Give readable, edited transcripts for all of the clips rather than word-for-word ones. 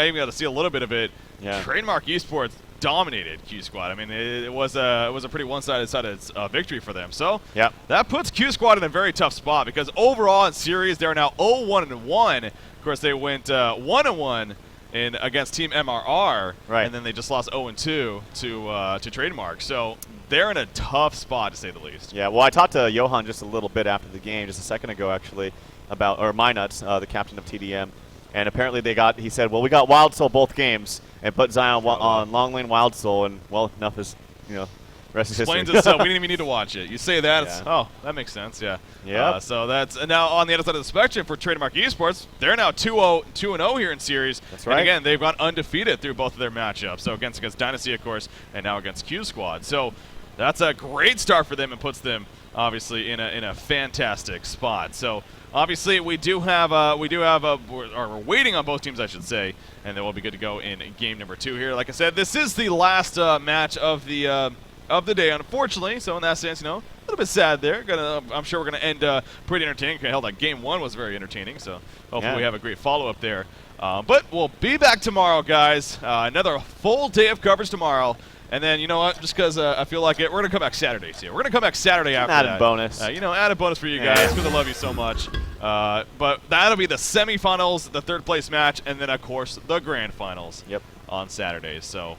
even got to see a little bit of it. Yeah. Trademark Esports dominated Q Squad. I mean, it was a pretty one-sided victory for them. So yeah, that puts Q Squad in a very tough spot because overall in series they're now 0-1-1. Of course, they went 1-1 against Team MRR, right, and then they just lost 0-2 to Trademark. So they're in a tough spot to say the least. Yeah. Well, I talked to Johan just a little bit after the game, just a second ago actually, about Minuts, the captain of TDM. And apparently he said, well, we got Wild Soul both games and put Zion on long lane Wild Soul, and well, enough is, rest is history. Explains itself. We didn't even need to watch it. You say that, yeah. oh, that makes sense, yeah. Yeah. So that's now on the other side of the spectrum for Trademark Esports. They're now 2-0 here in series. That's right. And again, they've gone undefeated through both of their matchups. So against Dynasty, of course, and now against Q Squad. So that's a great start for them and puts them obviously in a fantastic spot. So obviously we we're waiting on both teams, I should say, and then we'll be good to go in game number 2 here. Like I said, this is the last match of the day, unfortunately. So in that sense, a little bit sad there. I'm sure we're gonna end pretty entertaining. Hell, like game 1 was very entertaining. So hopefully we have a great follow-up there. But we'll be back tomorrow, guys. Another full day of coverage tomorrow. And then, you know what, just because I feel like it, we're going to come back Saturday, too. We're going to come back Saturday after that. Added bonus. Added bonus for you guys because I love you so much. But that'll be the semifinals, the third place match, and then, of course, the grand finals on Saturdays. So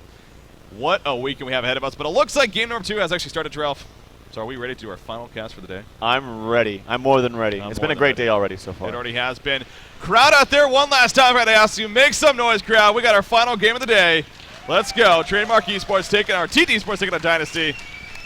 what a weekend we have ahead of us. But it looks like game number 2 has actually started, Ralph. So are we ready to do our final cast for the day? I'm ready. I'm more than ready. It's been a great day already so far. It already has been. Crowd out there, one last time, I ask you, make some noise, crowd. We got our final game of the day. Let's go. Trademark Esports taking our TteS Esports taking on Dynasty.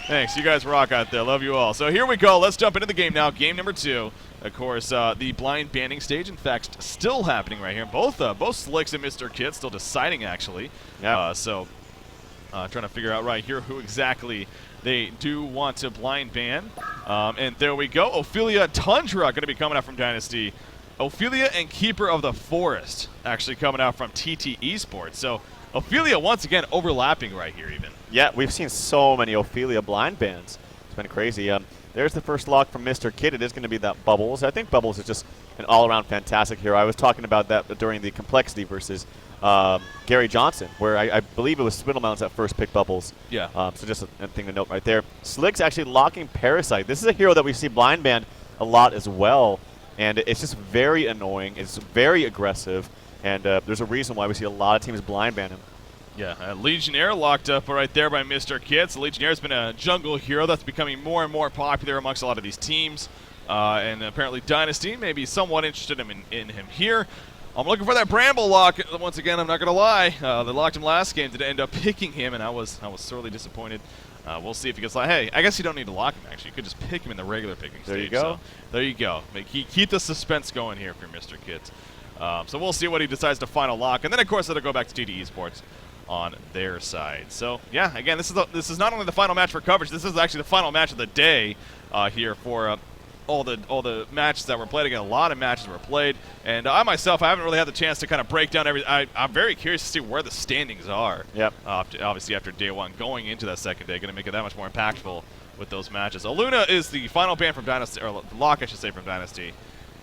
Thanks. You guys rock out there. Love you all. So here we go. Let's jump into the game now. Game number 2. Of course, the blind banding stage, in fact, still happening right here. Both Slicks and Mr. Kit still deciding, actually. Yeah. Trying to figure out right here who exactly they do want to blind ban. And there we go. Ophelia Tundra going to be coming out from Dynasty. Ophelia and Keeper of the Forest actually coming out from TteS Esports. So Ophelia once again overlapping right here even. Yeah, we've seen so many Ophelia blind bans. It's been crazy. There's the first lock from Mr. Kid. It is going to be that Bubbles. I think Bubbles is just an all-around fantastic hero. I was talking about that during the Complexity versus Gary Johnson, where I believe it was Spindlemounts that first picked Bubbles. Yeah. So just a thing to note right there. Slick's actually locking Parasite. This is a hero that we see blind banned a lot as well, and it's just very annoying. It's very aggressive. And there's a reason why we see a lot of teams blind ban him. Yeah, Legionnaire locked up right there by Mr. Kits. Legionnaire's been a jungle hero that's becoming more and more popular amongst a lot of these teams. And apparently Dynasty may be somewhat interested in him here. I'm looking for that Bramble lock. Once again, I'm not going to lie. They locked him last game. Did end up picking him, and I was sorely disappointed. We'll see if he gets locked. Hey, I guess you don't need to lock him, actually. You could just pick him in the regular picking stage. There you go. So, there you go. Keep the suspense going here for Mr. Kits. So we'll see what he decides to final lock. And then, of course, it'll go back to TteS Esports on their side. So, yeah, again, this is not only the final match for coverage, this is actually the final match of the day here for all the matches that were played. Again, a lot of matches were played. And I myself, I haven't really had the chance to kind of break down everything. I'm very curious to see where the standings are. Yep. Obviously, after day 1, going into that second day, going to make it that much more impactful with those matches. Aluna is the final ban from Dynasty, or lock, I should say, from Dynasty.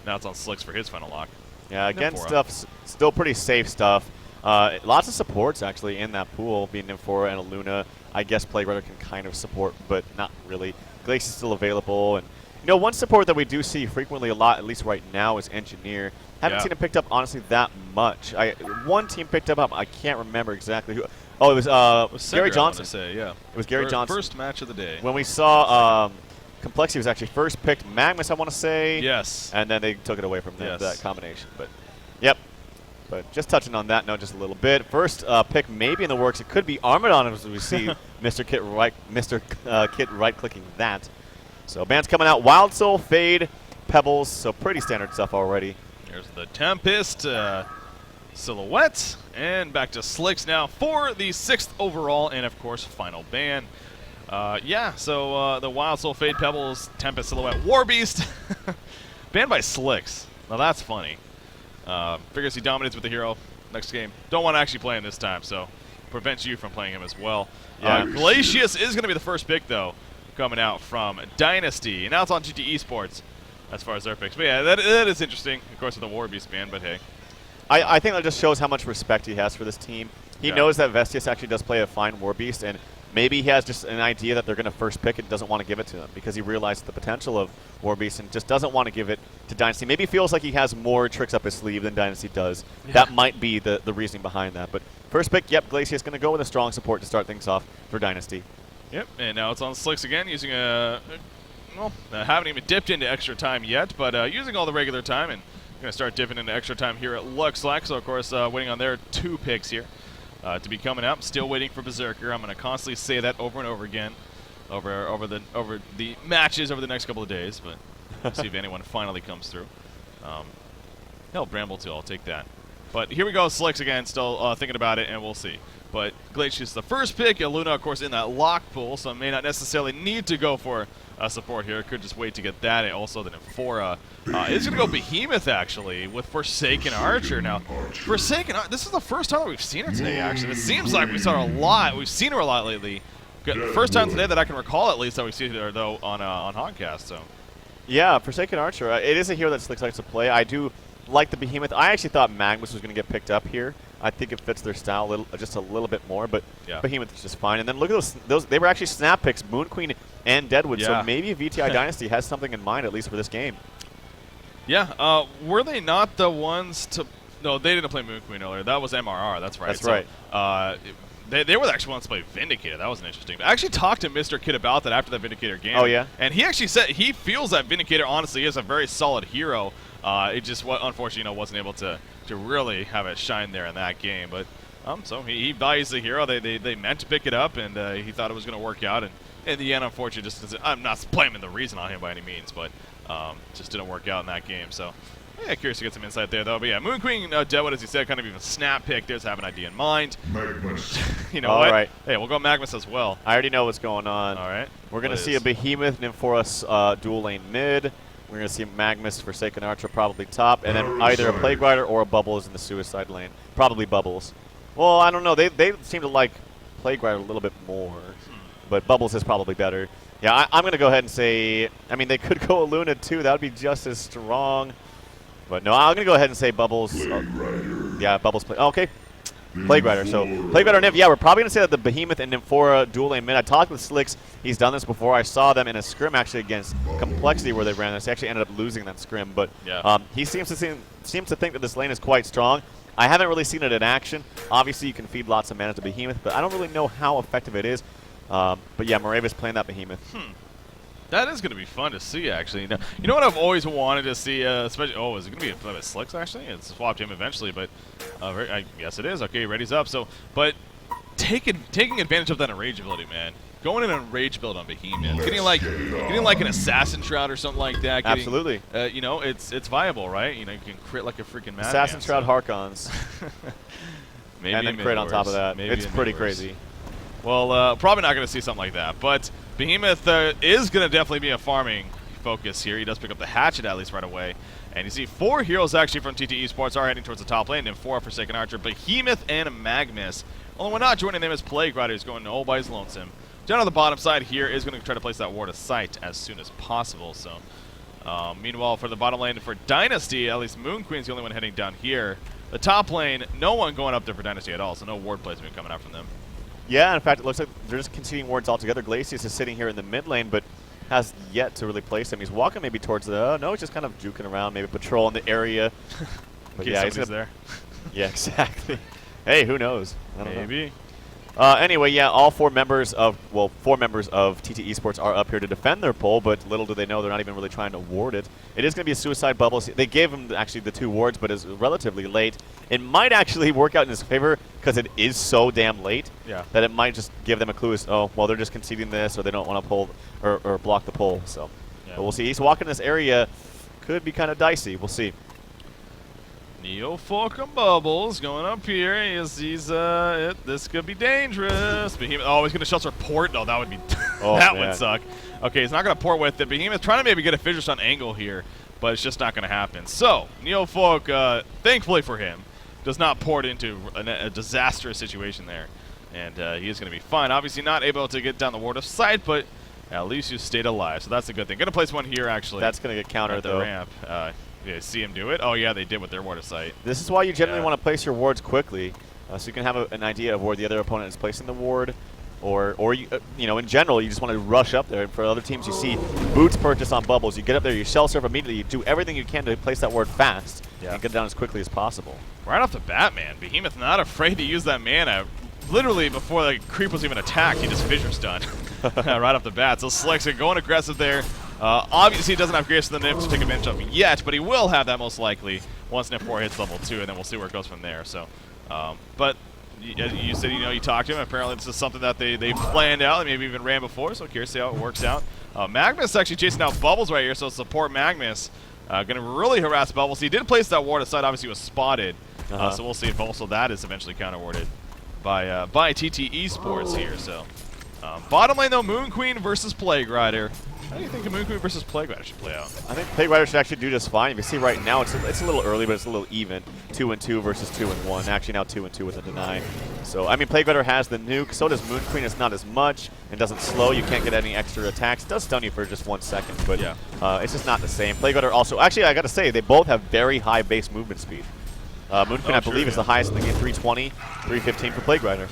Now it's on Slicks for his final lock. Yeah, again, stuff's still pretty safe stuff. Lots of supports, actually, in that pool, being Nymphora and Aluna. I guess Plague Rider can kind of support, but not really. Glace is still available. And, one support that we do see frequently a lot, at least right now, is Engineer. Haven't seen it picked up, honestly, that much. One team picked him up. I can't remember exactly who. Oh, it was Gary Johnson. Yeah. It was Gary Johnson. First match of the day. When we saw Complexity was actually first picked Magnus, I want to say. Yes. And then they took it away from that combination. But, yep. But just touching on that note just a little bit. First pick maybe in the works. It could be Armadon as we see Mr. Kit right-clicking that. So bans coming out. Wild Soul, Fade, Pebbles. So pretty standard stuff already. There's the Tempest, Silhouette, and back to Slicks now for the 6th overall and, of course, final ban. So the Wild Soul, Fade, Pebbles, Tempest, Silhouette, Warbeast. Banned by Slicks. Now that's funny. Figures he dominates with the hero next game. Don't want to actually play him this time, so prevents you from playing him as well. Yeah. Glacius is going to be the first pick, though, coming out from Dynasty. And now it's on TteS Esports as far as their picks. But yeah, that is interesting, of course, with the Warbeast ban, but hey. I think that just shows how much respect he has for this team. He knows that Vestius actually does play a fine War Beast, and maybe he has just an idea that they're going to first pick it and doesn't want to give it to them because he realized the potential of War Beast and just doesn't want to give it to Dynasty. Maybe he feels like he has more tricks up his sleeve than Dynasty does. Yeah. That might be the reasoning behind that. But first pick, yep, Glacius going to go with a strong support to start things off for Dynasty. Yep, and now it's on Slicks again using well, haven't even dipped into extra time yet, but using all the regular time and going to start dipping into extra time here, it looks like. So, of course, waiting on their 2 picks here to be coming up. Still waiting for Berserker. I'm going to constantly say that over and over again over the matches over the next couple of days, but we'll see if anyone finally comes through. Hell, Bramble too, I'll take that. But here we go, Slicks again, still thinking about it, and we'll see. But Glacius the first pick, Luna, of course, in that lock pool, so may not necessarily need to go for support here. Could just wait to get that. And also, then Infora is going to go Behemoth, actually, with Forsaken Archer. Now, Forsaken Archer, this is the first time that we've seen her today, actually. It seems like we saw her a lot. We've seen her a lot lately. First time today that I can recall, at least, that we've seen her, though, on Hogcast. So. Yeah, Forsaken Archer. It is a hero that Slicks likes to play. I do like the Behemoth. I actually thought Magnus was going to get picked up here. I think it fits their style just a little bit more, but Behemoth is just fine. And then look at those. They were actually snap picks, Moon Queen and Deadwood. So maybe VTI Dynasty has something in mind, at least for this game. Yeah. Were they not the ones to? No, they didn't play Moon Queen earlier. That was MRR. That's right. That's right. They were actually ones to play Vindicator. That was interesting. I actually talked to Mr. Kid about that after that Vindicator game. Oh, yeah? And he actually said he feels that Vindicator honestly is a very solid hero. It just, unfortunately, wasn't able to really have it shine there in that game. But so he values the hero. They meant to pick it up, and he thought it was going to work out. And in the end, unfortunately, I'm not blaming the reason on him by any means, but just didn't work out in that game. So. Yeah, curious to get some insight there, though. But yeah, Moon Queen, Deadwood, as you said, kind of even snap pick. There's have an idea in mind. Magmus. You know what? Right. Hey, we'll go Magmus as well. I already know what's going on. All right. We're going to see a Behemoth Nymphoros dual lane mid. We're going to see Magmus, Forsaken Archer probably top, and then either a Plague Rider or a Bubbles in the Suicide lane. Probably Bubbles. Well, I don't know. They seem to like Plague Rider a little bit more, but Bubbles is probably better. Yeah, I'm going to go ahead and say, I mean, they could go Luna too. That would be just as strong. But no, I'm going to go ahead and say Bubbles. Yeah, Bubbles. Okay. Plague Rider. So, Plague Rider Nymph. Yeah, we're probably going to say that the Behemoth and Nymphora dual lane mid. I talked with Slicks. He's done this before. I saw them in a scrim actually against Complexity where they ran this. He actually ended up losing that scrim. But he seems to think that this lane is quite strong. I haven't really seen it in action. Obviously, you can feed lots of mana to Behemoth, but I don't really know how effective it is. But yeah, Moravi's playing that Behemoth. That is going to be fun to see, actually. Now, you know what I've always wanted to see, especially, is it going to be a Slicks, actually? It's swapped him eventually, but I guess it is. Okay, ready's up. So, but taking advantage of that enrage ability, man. Going in a rage build on Behemoth, getting like an Assassin Shroud or something like that. Absolutely. You know, it's viable, right? You know, you can crit like a freaking madman. Assassin Shroud Harkons. Maybe and then crit on top of that. Maybe it's pretty crazy. Well, probably not going to see something like that, but Behemoth is going to definitely be a farming focus here. He does pick up the Hatchet at least right away. And you see 4 heroes actually from TTE Sports are heading towards the top lane, and 4 Forsaken Archer, Behemoth and Magmus. Only one not joining them is Plague Rider, who's going all by his lonesome. Down on the bottom side here is going to try to place that ward of sight as soon as possible. So, meanwhile, for the bottom lane for Dynasty, at least Moon Queen's the only one heading down here. The top lane, no one going up there for Dynasty at all, so no ward placement coming out from them. Yeah, in fact, it looks like they're just conceding wards altogether. Glacius is sitting here in the mid lane, but has yet to really place him. He's walking maybe towards the... no, he's just kind of juking around, maybe patrolling the area. But yeah, he's there. Yeah, exactly. Hey, who knows? I don't know. Anyway, yeah, all 4 members of TTE Esports are up here to defend their pole, but little do they know they're not even really trying to ward it. It is going to be a suicide bubble. They gave him actually the 2 wards, but it's relatively late. It might actually work out in his favor because it is so damn late that it might just give them a clue as, oh, well, they're just conceding this or they don't want to pull or block the pole. So, but we'll see. He's walking this area. Could be kind of dicey. We'll see. Neofolk and Bubbles going up here. This could be dangerous. Behemoth, he's going to shelter port. No, that would be that would suck. Okay, he's not going to port with it. Behemoth trying to maybe get a Fissure on angle here, but it's just not going to happen. So Neofolk, thankfully for him, does not port into a disastrous situation there, and he is going to be fine. Obviously, not able to get down the ward of sight, but at least you stayed alive, so that's a good thing. Going to place one here actually. That's going to get countered at the ramp. Yeah, see him do it? Oh, yeah, they did with their water sight. This is why you generally Yeah. want to place your wards quickly, so you can have an idea of where the other opponent is placing the ward, or you, you know, in general, you just want to rush up there. For other teams, you see boots purchase on bubbles. You get up there, you shell serve immediately. You do everything you can to place that ward fast and get it down as quickly as possible. Right off the bat, man, Behemoth not afraid to use that mana. Literally, before the creep was even attacked, he just fissure stunned right off the bat. So Slick's going aggressive there. Obviously, he doesn't have Grace in the Nymph to take advantage of yet, but he will have that most likely once Nymph 4 hits level 2, and then we'll see where it goes from there. So, but you said, you know, you talked to him. Apparently, this is something that they planned out. They maybe even ran before, so curious to see how it works out. Magnus actually chasing out Bubbles right here, so support Magnus. Going to really harass Bubbles. He did place that ward aside. Obviously, he was spotted. So we'll see if also that is eventually counter-warded by TteS Sports here. So bottom lane, though, Moon Queen versus Plague Rider. How do you think Moon Queen versus Plague Rider should play out? I think Plague Rider should actually do just fine. You can see right now it's a little early, but it's a little even. 2-2 versus 2-1. Actually, now 2-2 with a deny. So, I mean, Plague Rider has the nuke. So does Moon Queen. It's not as much. It doesn't slow. You can't get any extra attacks. It does stun you for just 1 second, but it's just not the same. Plague Rider also, actually, I got to say, they both have very high base movement speed. Moon Queen, I believe, is the highest in the game, 320, 315 for Plague Rider.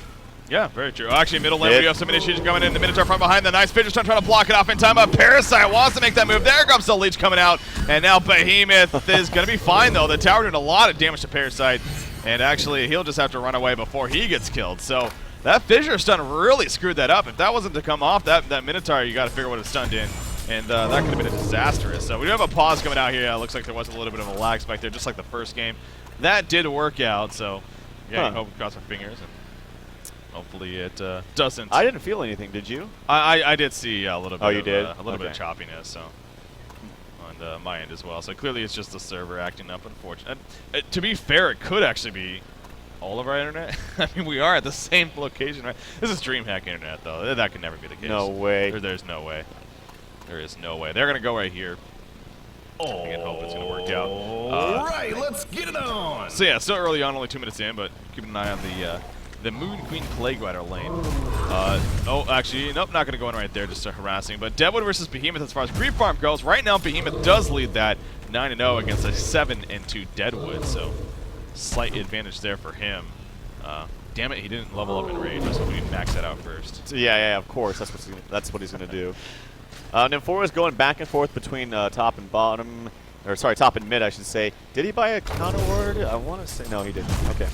Yeah, very true. Actually, middle lane, we have some initiation coming in. The Minotaur from behind the nice Fidget Stone trying to block it off in time. But Parasite wants to make that move. There comes the leech coming out. And now Behemoth is going to be fine, though. The tower doing a lot of damage to Parasite. And actually, he'll just have to run away before he gets killed. So that Fissure Stun really screwed that up. If that wasn't to come off, that Minotaur, you got to figure what it stunned in. And that could have been a disastrous. So we do have a pause coming out here. Yeah, it looks like there was a little bit of a lag spike there, just like the first game. That did work out. So, yeah, hope we cross our fingers. And hopefully it doesn't. I didn't feel anything, did you? I did see a little bit. Oh, you did? A little bit of choppiness, so on my end as well. So clearly it's just the server acting up. Unfortunately, to be fair, it could actually be all of our internet. I mean, we are at the same location, right? This is DreamHack internet, though. That could never be the case. No way. There's no way. There is no way. They're gonna go right here. And hope it's gonna work out. All right, let's get it on. So yeah, still early on, only 2 minutes in, but keep an eye on the Moon Queen Plague Rider lane. Oh, actually, nope, not going to go in right there, just harassing. But Deadwood versus Behemoth as far as creep farm goes. Right now, Behemoth does lead that 9-0 against a 7-2 Deadwood, so slight advantage there for him. Damn it, he didn't level up in rage. I was hoping he'd max that out first. So yeah, of course. That's what he's going to do. Nymphora is going back and forth between top and bottom. Or, sorry, top and mid, I should say. Did he buy a counter ward? I want to say... No, he didn't. Okay.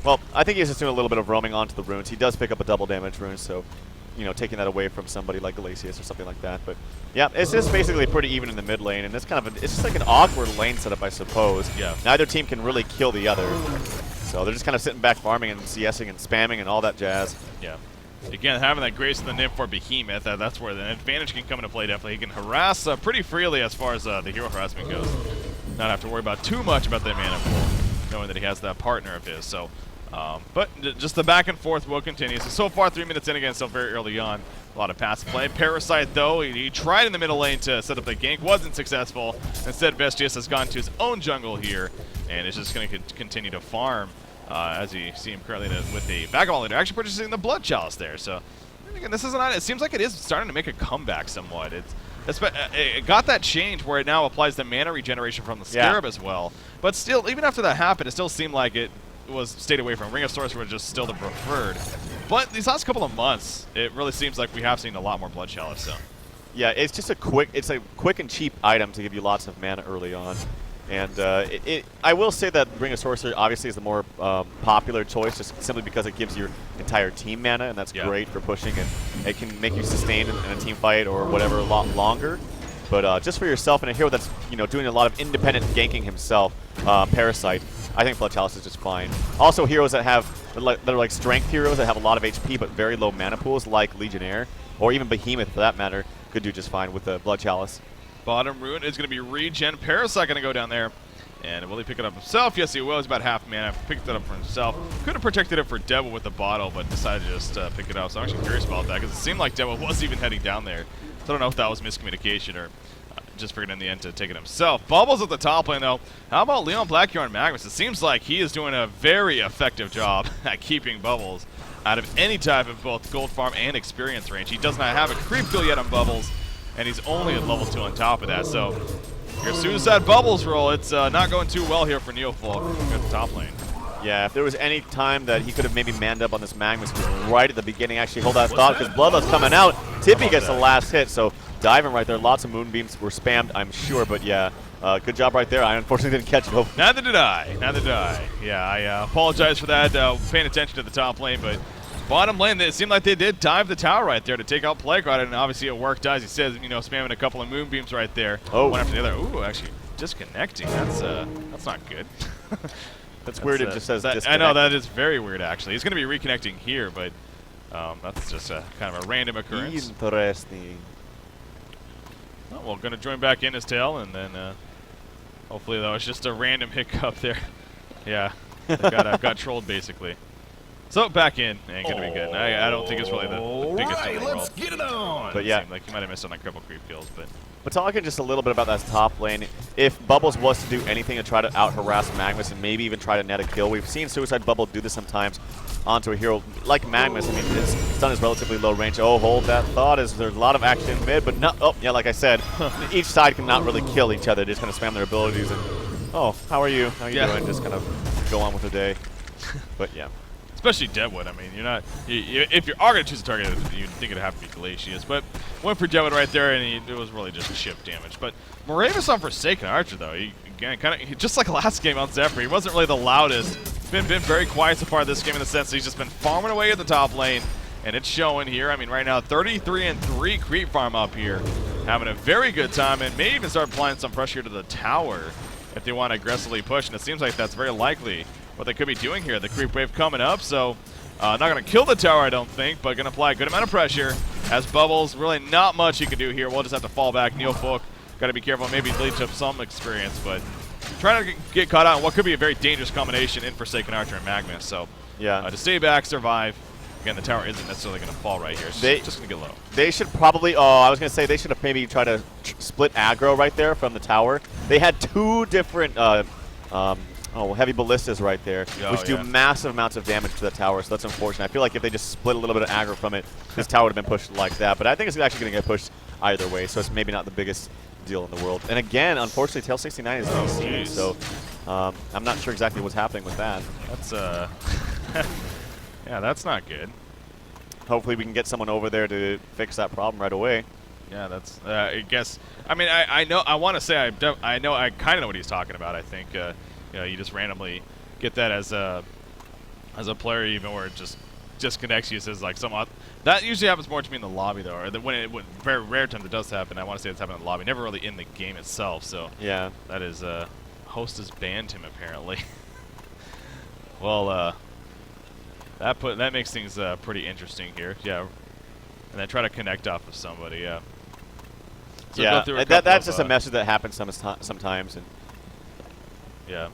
Well, I think he's just doing a little bit of roaming onto the runes. He does pick up a double damage rune, so, you know, taking that away from somebody like Glacius or something like that. But yeah, it's just basically pretty even in the mid lane, and it's kind of it's just like an awkward lane setup, I suppose. Yeah. Neither team can really kill the other, so they're just kind of sitting back farming and CSing and spamming and all that jazz. Yeah. Again, having that Grace in the Nymph for Behemoth, that's where the advantage can come into play. Definitely, he can harass pretty freely as far as the hero harassment goes. Not have to worry about too much about that mana pool, knowing that he has that partner of his. So. But just the back and forth will continue. So far, 3 minutes in again, still very early on. A lot of passive play. Parasite, though, he tried in the middle lane to set up the gank, wasn't successful. Instead, Vestius has gone to his own jungle here, and is just going to continue to farm, as you see him currently with the Vagabond leader, actually purchasing the Blood Chalice there. So, again, this is it seems like it is starting to make a comeback somewhat. It got that change where it now applies the mana regeneration from the Scarab as well. But still, even after that happened, it still seemed like it was stayed away from. Ring of Sorcerer was just still the preferred. But these last couple of months, it really seems like we have seen a lot more Blood Chalice. So. Yeah, it's just a quick and cheap item to give you lots of mana early on. And I will say that Ring of Sorcerer obviously is the more popular choice, just simply because it gives your entire team mana, and that's great for pushing, and it can make you sustain in a team fight or whatever a lot longer. But just for yourself and a hero that's doing a lot of independent ganking himself, Parasite, I think Blood Chalice is just fine. Also, heroes that are like strength heroes that have a lot of HP but very low mana pools, like Legionnaire, or even Behemoth for that matter, could do just fine with the Blood Chalice. Bottom rune is going to be regen. Parasite going to go down there. And will he pick it up himself? Yes, he will. He's about half mana. Picked it up for himself. Could have protected it for Devil with the bottle, but decided to just pick it up. So I'm actually curious about that, because it seemed like Devil was even heading down there. So I don't know if that was miscommunication or just figured in the end to take it himself. Bubbles at the top lane, though. How about Leon Blackyard Magnus? It seems like he is doing a very effective job at keeping Bubbles out of any type of both gold farm and experience range. He does not have a creep kill yet on Bubbles, and he's only at level 2 on top of that. So Your Suicide Bubbles roll, it's not going too well here for Neofolk at the top lane. Yeah, if there was any time that he could have maybe manned up on this Magnus, was right at the beginning. Actually, hold that thought, because Bloodlust coming out. Tippy gets the last hit, so diving right there. Lots of moonbeams were spammed, I'm sure, but yeah, good job right there. I unfortunately didn't catch it. Neither did I. Neither did I. Yeah, I apologize for that, paying attention to the top lane, but bottom lane, it seemed like they did dive the tower right there to take out Plagueheart, and obviously it worked, as he says, you know, spamming a couple of moonbeams right there, one after the other. Ooh, actually, disconnecting. That's not good. That's weird. It just says disconnect. I know, that is very weird, actually. He's going to be reconnecting here, but that's just kind of a random occurrence. Interesting. Oh, well, going to join back in his tail, and then hopefully that was just a random hiccup there. Yeah, got trolled, basically. So back in, and going to be good. I don't think it's really the biggest in the world. Let's get it on. But yeah, like he might have missed on like cripple creep kills, but. But talking just a little bit about that top lane, if Bubbles was to do anything to try to out-harass Magnus and maybe even try to net a kill, we've seen Suicide Bubble do this sometimes onto a hero like Magnus. I mean, his stun is relatively low range. Oh, hold that thought, as there's a lot of action in mid, but no, oh, yeah, like I said, each side cannot really kill each other. They just kind of spam their abilities and, oh, how are you? How are you doing? Just kind of go on with the day. But yeah. Especially Deadwood. I mean, you're not. If you are going to choose a target, you'd think it'd have to be Glacius. But went for Deadwood right there, and it was really just chip damage. But Moravis on Forsaken Archer, though, again, kind of just like last game on Zephyr, he wasn't really the loudest. Been very quiet so far this game in the sense that he's just been farming away at the top lane, and it's showing here. I mean, right now, 33-3 creep farm up here, having a very good time, and may even start applying some pressure to the tower if they want to aggressively push. And it seems like that's very likely what they could be doing here. The creep wave coming up, so not going to kill the tower, I don't think, but going to apply a good amount of pressure. As Bubbles, really not much he can do here. We'll just have to fall back. Neofolk, got to be careful, maybe leech up some experience, but trying to get caught out on what could be a very dangerous combination in Forsaken Archer and Magnus. So yeah, to stay back, survive. Again, the tower isn't necessarily going to fall right here. It's just going to get low. They should probably, I was going to say, they should have maybe tried to split aggro right there from the tower. They had two different heavy ballistas right there, which do massive amounts of damage to the tower, so that's unfortunate. I feel like if they just split a little bit of aggro from it, this tower would have been pushed like that. But I think it's actually going to get pushed either way, so it's maybe not the biggest deal in the world. And again, unfortunately, TteS 69 is DC, so I'm not sure exactly what's happening with that. That's, yeah, that's not good. Hopefully we can get someone over there to fix that problem right away. Yeah, that's, I guess, I mean, I know, I want to say I know, I kind of know what he's talking about, I think. You know, you just randomly get that as a player, even where it just disconnects you. Says like that usually happens more to me in the lobby though, or when very rare times it does happen. I want to say it's happened in the lobby, never really in the game itself. So yeah, that is host has banned him apparently. Well, that makes things pretty interesting here. Yeah, and then try to connect off of somebody. Yeah. So yeah, that's just a message that happens sometimes and. Yeah,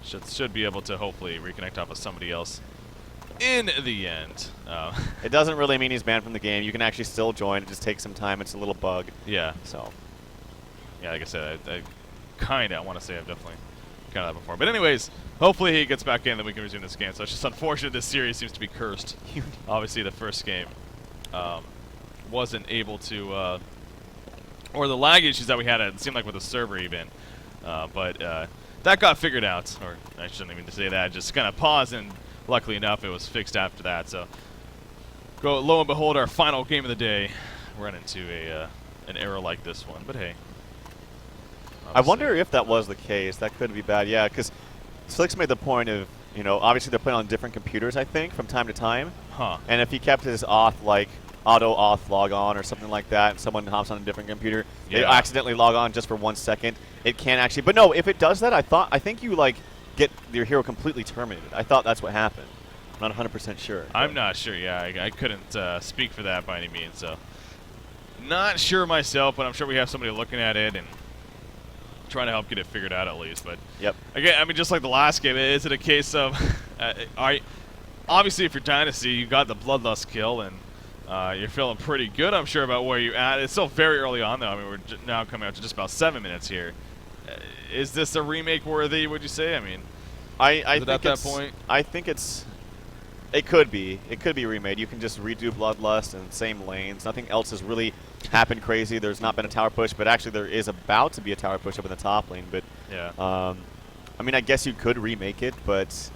should be able to hopefully reconnect off with somebody else in the end. It doesn't really mean he's banned from the game. You can actually still join. It just takes some time. It's a little bug. Yeah. So. Yeah, like I said, I want to say I've definitely kind of that before. But anyways, hopefully he gets back in, then we can resume this game. So it's just unfortunate this series seems to be cursed. Obviously, the first game wasn't able to, or the lag issues that we had, it seemed like with the server even, but. That got figured out, or I shouldn't even say that, just kind of paused, and luckily enough it was fixed after that. So, lo and behold, our final game of the day, run into an error like this one, but hey. I wonder if that was the case. That could be bad, yeah, because Slicks made the point of, you know, obviously they're playing on different computers, I think, from time to time. Huh. And if he kept his auto-auth log on or something like that, and someone hops on a different computer, they accidentally log on just for 1 second, it can actually, but no, if it does that, I think you like get your hero completely terminated. I thought that's what happened. I'm not 100% sure. I'm not sure, yeah, I couldn't speak for that by any means, so not sure myself, but I'm sure we have somebody looking at it and trying to help get it figured out at least. But yep. Again, I mean, just like the last game, is it a case of obviously if you're Dynasty, you got the Bloodlust kill and you're feeling pretty good, I'm sure, about where you're at. It's still very early on, though. I mean, we're now coming up to just about 7 minutes here. Is this a remake worthy, would you say? I mean, I think at that point? I think it's It could be. It could be remade. You can just redo Bloodlust and same lanes. Nothing else has really happened crazy. There's not been a tower push, but actually there is about to be a tower push up in the top lane. But Yeah. I mean, I guess you could remake it, but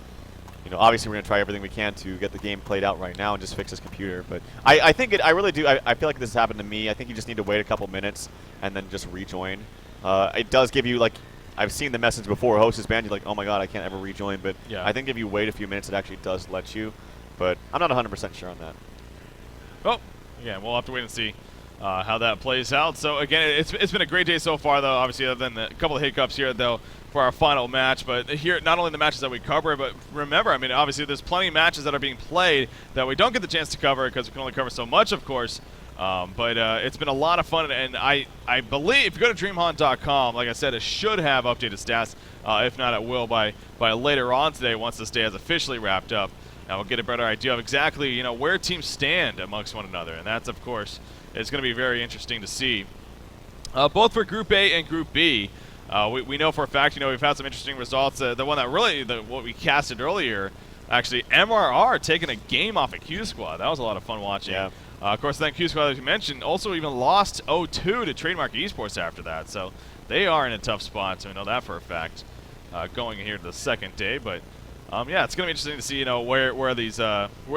you know, obviously we're gonna try everything we can to get the game played out right now and just fix this computer. But I think I really do. I feel like this has happened to me. I think you just need to wait a couple minutes and then just rejoin. It does give you, like, I've seen the message before, host is banned, you're like, oh my god, I can't ever rejoin, but Yeah. I think if you wait a few minutes, it actually does let you, but I'm not 100% sure on that. Oh, yeah, we'll have to wait and see how that plays out. So, again, it's been a great day so far, though, obviously, other than a couple of hiccups here, though, for our final match. But here, not only the matches that we cover, but remember, I mean, obviously, there's plenty of matches that are being played that we don't get the chance to cover because we can only cover so much, of course. But it's been a lot of fun, and I believe if you go to DreamHack.com, like I said, it should have updated stats. If not, it will by later on today once this day has officially wrapped up. And we'll get a better idea of exactly where teams stand amongst one another, and that's, of course, it's going to be very interesting to see. Both for Group A and Group B, we know for a fact, we've had some interesting results. The one that really, what we casted earlier, actually, MRR taking a game off of Q Squad. That was a lot of fun watching. Yeah. Of course, then Q Squad, as you mentioned, also even lost 0-2 to Trademark Esports after that. So they are in a tough spot, so we know that for a fact going here to the second day. But, yeah, it's going to be interesting to see, where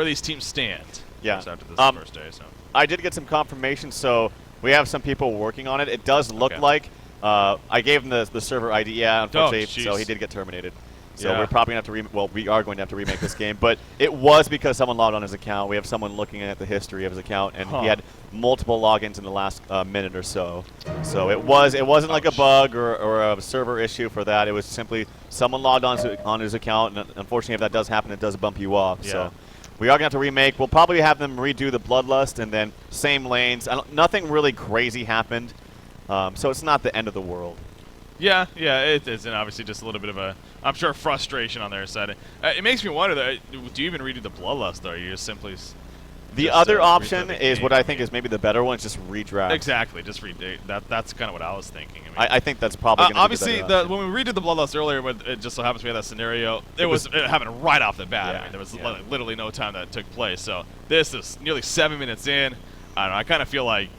these teams stand. Yeah. After this first day. So I did get some confirmation, so we have some people working on it. It does look like I gave him the server ID. Yeah, unfortunately, so he did get terminated. So we're probably going to have to we are going to have to remake this game. But it was because someone logged on his account. We have someone looking at the history of his account, and he had multiple logins in the last minute or so. So it wasn't like a bug or a server issue for that. It was simply someone logged on his account, and unfortunately, if that does happen, it does bump you off. Yeah. So we are going to have to remake. We'll probably have them redo the Bloodlust, and then same lanes. Nothing really crazy happened, so it's not the end of the world. Yeah, it is, and obviously just a little bit of a, I'm sure, frustration on their side. It makes me wonder, though, do you even redo the Bloodlust, though? Or you just simply... The other option is what I think is maybe the better one, is just redraft. Exactly, just redo. That's kind of what I was thinking. I think that's probably going to obviously, when we redid the Bloodlust earlier, it just so happens we had that scenario, it happened right off the bat. Yeah, I mean, there was literally no time that took place. So this is nearly 7 minutes in. I don't know, I kind of feel like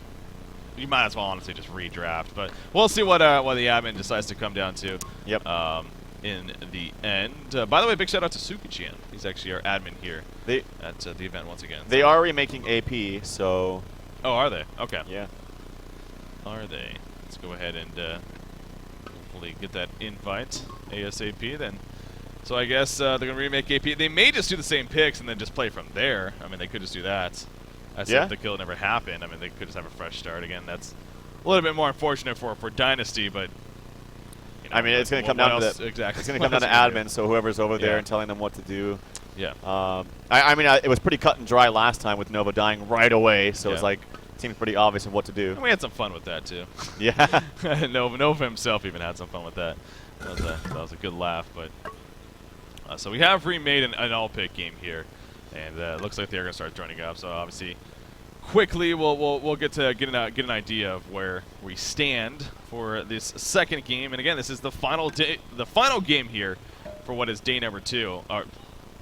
you might as well honestly just redraft, but we'll see what the admin decides to come down to. Yep. In the end. By the way, big shout out to Suki-chan. He's actually our admin here at the event once again. They are remaking AP, so. Oh, are they? Okay. Yeah. Are they? Let's go ahead and hopefully get that invite ASAP then. So I guess they're gonna remake AP. They may just do the same picks and then just play from there. I mean, they could just do that. That's if the kill never happened. I mean, they could just have a fresh start again. That's a little bit more unfortunate for Dynasty, but I mean, it's going to come down to exactly. It's going to come down to admin, so whoever's over there and telling them what to do. Yeah. I mean, it was pretty cut and dry last time with Nova dying right away, so it's like it seems pretty obvious of what to do. And we had some fun with that too. Yeah. Nova himself even had some fun with that. That was a good laugh. But so we have remade an all-pick game here, and it looks like they're going to start joining up. So obviously, quickly we'll get to get an idea of where we stand for this second game. And again, this is the final game here for what is day number 2. Or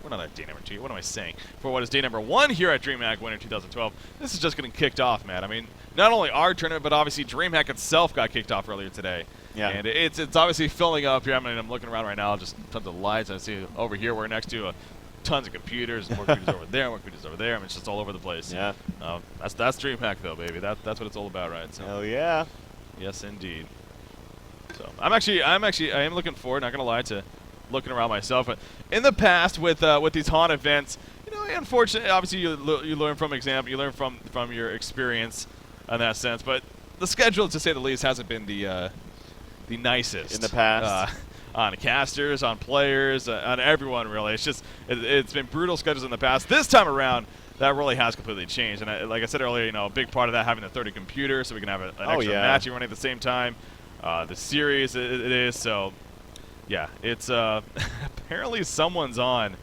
we're not at day number 2. What am I saying? For what is day number 1 here at DreamHack Winter 2012. This is just getting kicked off, man. I mean, not only our tournament, but obviously DreamHack itself got kicked off earlier today. Yeah. And it's obviously filling up here. I mean, I'm looking around right now, just tons of lights. I see over here we're next to tons of computers, more computers over there, more computers over there. I mean, it's just all over the place. Yeah. That's DreamHack though, baby. That's what it's all about, right? So, hell yeah. Yes, indeed. So I am looking forward. Not gonna lie to looking around myself, but in the past with these haunt events, unfortunately, obviously you learn from example, you learn from your experience in that sense. But the schedule, to say the least, hasn't been the nicest in the past. On casters, on players, on everyone really. It's been brutal schedules in the past. This time around, that really has completely changed. And like I said earlier, a big part of that having the 30 computer, so we can have an extra match running at the same time. The series it is so. Yeah, it's apparently someone's on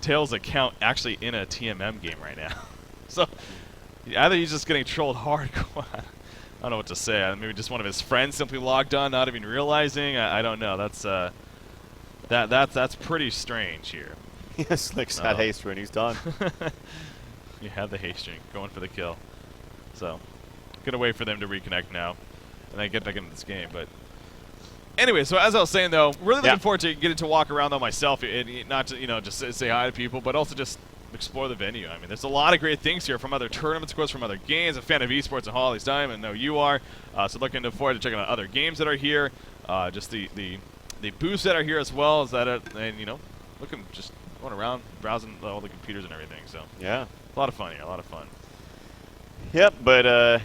TteS account actually in a TMM game right now. So either he's just getting trolled hardcore. I don't know what to say. Maybe just one of his friends simply logged on, not even realizing. I don't know. That's pretty strange here. He just slicks that haste and he's done. You have the haste string going for the kill. So, gonna wait for them to reconnect now, and then get back into this game. But anyway, so as I was saying though, really looking forward to getting to walk around though myself, and not to just say hi to people, but also just explore the venue. I mean, there's a lot of great things here from other tournaments, of course, from other games. A fan of esports and Holly's time, and know you are. So looking forward to checking out other games that are here. Just the booths that are here as well. Is that and looking just going around browsing all the computers and everything. So Yeah. a lot of fun here. A lot of fun. Yep, but it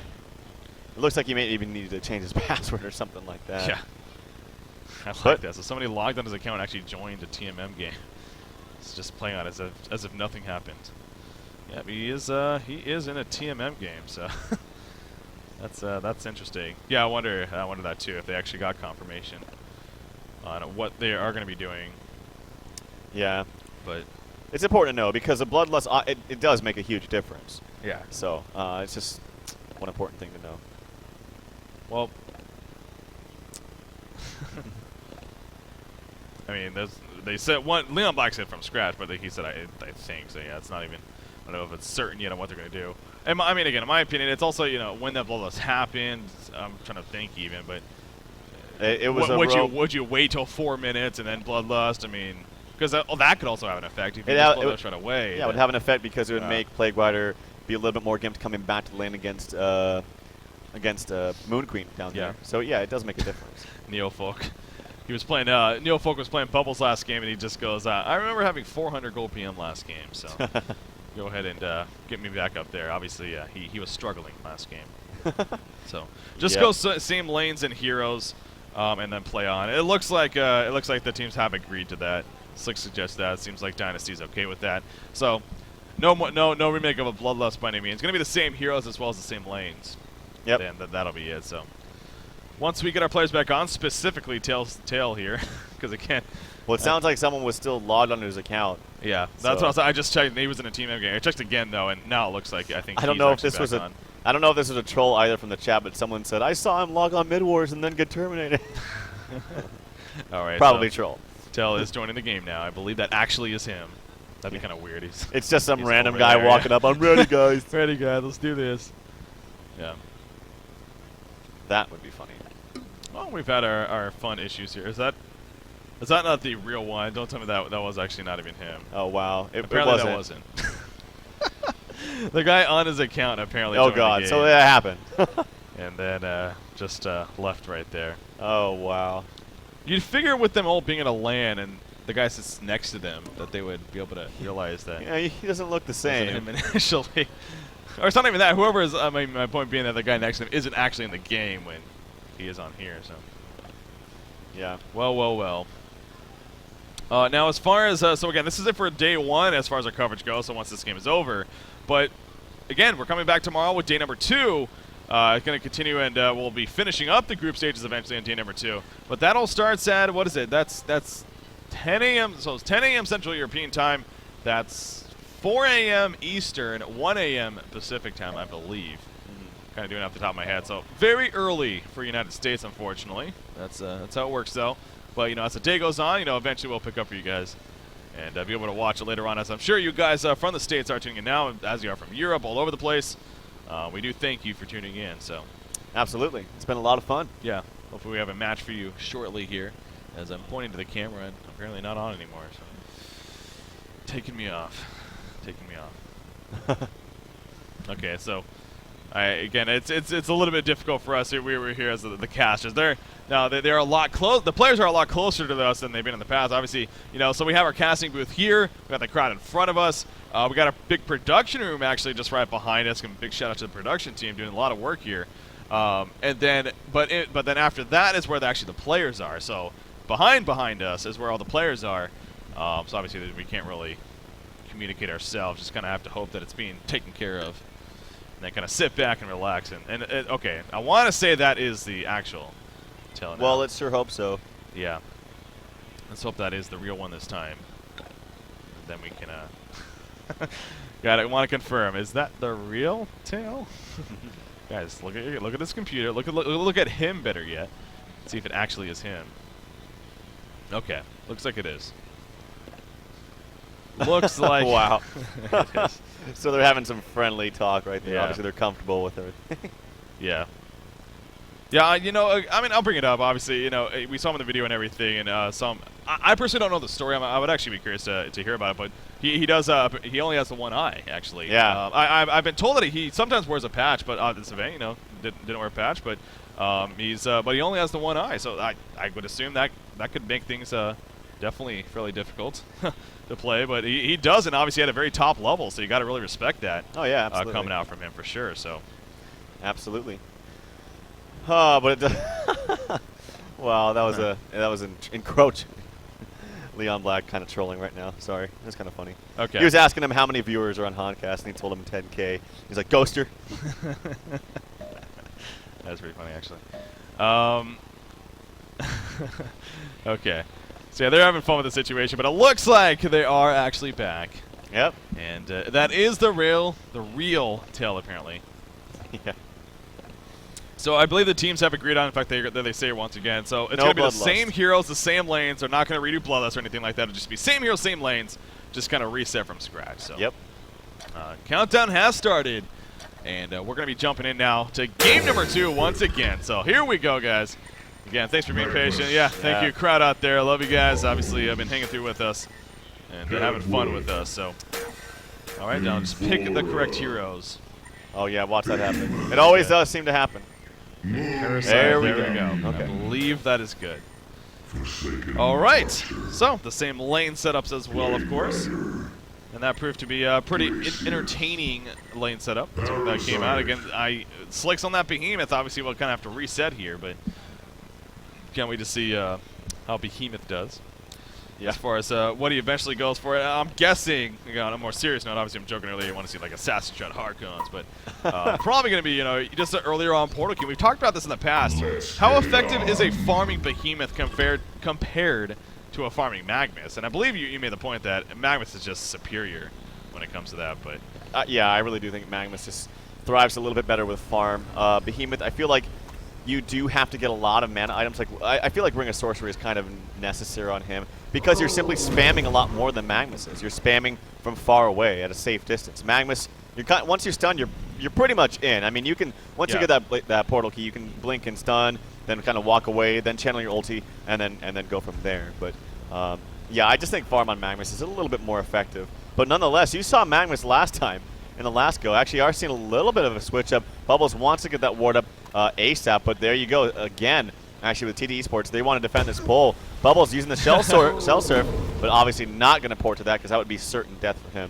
looks like you may even need to change his password or something like that. Yeah. I like that. So somebody logged on his account and actually joined a TMM game. It's just playing on it as if nothing happened. Yeah, but he is in a TMM game, so that's interesting. Yeah, I wonder that too, if they actually got confirmation on what they are going to be doing. Yeah. But it's important to know because the bloodlust it does make a huge difference. yeah. So it's just one important thing to know. Well, I mean, they said Leon Black said from scratch, but he said I think so. Yeah, it's not even. I don't know if it's certain yet on what they're going to do. And I mean, again, in my opinion, it's also when that bloodlust happened. I'm trying to think even, but It was would you wait till 4 minutes and then bloodlust? I mean, because that could also have an effect if you just bloodlust right away. Yeah, it would have an effect because it would make Plague Rider be a little bit more gimped coming back to lane against Moon Queen down there. So yeah, it does make a difference. Neofolk. He was playing. Neofolk was playing Bubbles last game, and he just goes, "I remember having 400 gold PM last game, so go ahead and get me back up there." Obviously, he was struggling last game, so just go same lanes and heroes, and then play on. It looks like the teams have agreed to that. Slick suggests that. It seems like Dynasty's okay with that. So no remake of a Bloodlust by any means. It's gonna be the same heroes as well as the same lanes. Yep. And that'll be it. So. Once we get our players back on, specifically Tail here, because again... Well, it sounds like someone was still logged onto his account. Yeah, that's what I just checked. He was in a team game. I checked again, though, and now it looks like I think I don't know if this was I don't know if this was a troll either from the chat, but someone said, I saw him log on mid-wars and then get terminated. All right. Probably troll. Tail is joining the game now. I believe that actually is him. That'd be kind of weird. It's just some random guy walking up. I'm ready, guys. Ready, guys. Let's do this. Yeah. That would be funny. Well, we've had our fun issues here. Is that not the real one? Don't tell me that was actually not even him. Oh wow! Apparently that wasn't. The guy on his account apparently. Oh god! So that happened. And then just left right there. Oh wow! You'd figure with them all being in a LAN and the guy sits next to them that they would be able to realize that. Yeah, he doesn't look the same. Him initially. Or it's not even that. Whoever is. I mean, my point being that the guy next to him isn't actually in the game when he is on here. So. Yeah. Well. Now, as far as so again, this is it for day 1 as far as our coverage goes. So once this game is over, but again, we're coming back tomorrow with day number 2. It's going to continue, and we'll be finishing up the group stages eventually on day number 2. But that all starts at what is it? That's 10 a.m. So it's 10 a.m. Central European time. That's 4 a.m. Eastern, 1 a.m. Pacific time, I believe. Kind of doing it off the top of my head. So very early for United States, unfortunately. That's how it works, though. But as the day goes on, eventually we'll pick up for you guys and be able to watch it later on. As I'm sure you guys from the States are tuning in now, as you are from Europe, all over the place. We do thank you for tuning in. So, absolutely, it's been a lot of fun. Yeah, hopefully we have a match for you shortly here. As I'm pointing to the camera and apparently not on anymore. So, taking me off. Okay, so. Again, it's a little bit difficult for us. We were here as the casters. They're a lot close. The players are a lot closer to us than they've been in the past. Obviously, so we have our casting booth here. We got the crowd in front of us. We got a big production room actually just right behind us. And big shout out to the production team doing a lot of work here. But then after that is where actually the players are. So behind us is where all the players are. So obviously we can't really communicate ourselves. Just kind of have to hope that it's being taken care of. And then kind of sit back and relax. Okay, I want to say that is the actual Tail. Well, let's sure hope so. Yeah. Let's hope that is the real one this time. Then we can, want to confirm. Is that the real Tail? Guys, look at this computer. Look at him better yet. See if it actually is him. Okay, looks like it is. Looks like. Wow. It is. So they're having some friendly talk right there. Yeah. Obviously, they're comfortable with everything. Yeah. Yeah, you know, I mean, I'll bring it up. Obviously, you know, we saw him in the video and everything, and I personally don't know the story. I would actually be curious to hear about it, but he does. He only has the one eye, actually. Yeah. I've been told that he sometimes wears a patch, but at this event, you know, didn't wear a patch, but but he only has the one eye, so I would assume that could make things definitely fairly difficult to play. But he does, and obviously at a very top level, so you got to really respect that. Oh yeah, absolutely. Coming out from him for sure. So. Absolutely. Oh, but it wow, that was encroaching. Leon Black kind of trolling right now. Sorry, it was kind of funny. Okay. He was asking him how many viewers are on Honcast, and he told him 10K. He's like, Ghoster. That's pretty funny, actually. Okay. So yeah, they're having fun with the situation, but it looks like they are actually back. Yep. And that is the real tale, apparently. Yeah. So I believe the teams have agreed on, in fact, they say it once again. So it's going to be the same heroes, the same lanes. They're not going to redo Bloodlust or anything like that. It'll just be same heroes, same lanes, just kind of reset from scratch. So Yep. Countdown has started, and we're going to be jumping in now to game number 2 once again. So here we go, guys. Again, thanks for being patient. Yeah, thank you, crowd out there. I love you guys. Obviously, I've been hanging through with us and having fun with us. So, all right, now just pick the correct heroes. Oh yeah, watch that happen. It always does seem to happen. There we go. Okay. I believe that is good. All right. So the same lane setups as well, of course. And that proved to be a pretty entertaining lane setup that came out. Again, Slicks on that Behemoth, obviously we'll kind of have to reset here, but can't wait to see how Behemoth does. Yeah. As far as what he eventually goes for, I'm guessing, again, on a more serious note, obviously I'm joking earlier, you want to see like Assassin Shot Harkons, but probably going to be, you know, just earlier on Portal King. We've talked about this in the past. How effective is a farming Behemoth compared to a farming Magmus? And I believe you made the point that Magmus is just superior when it comes to that, but... yeah, I really do think Magmus just thrives a little bit better with farm. Behemoth, I feel like you do have to get a lot of mana items. Like I feel like Ring of Sorcery is kind of necessary on him because you're simply spamming a lot more than Magmus is. You're spamming from far away at a safe distance. Magmus, once you're stunned, you're pretty much in. I mean, you can once you get that portal key, you can blink and stun, then kind of walk away, then channel your ulti, and then go from there. But yeah, I just think farm on Magmus is a little bit more effective. But nonetheless, you saw Magmus last time in the last go. Actually, are seeing a little bit of a switch up. Bubbles wants to get that ward up ASAP, but there you go again. Actually, with TteS Esports, they want to defend this pull. Bubbles using the shell surf, but obviously not going to port to that because that would be certain death for him.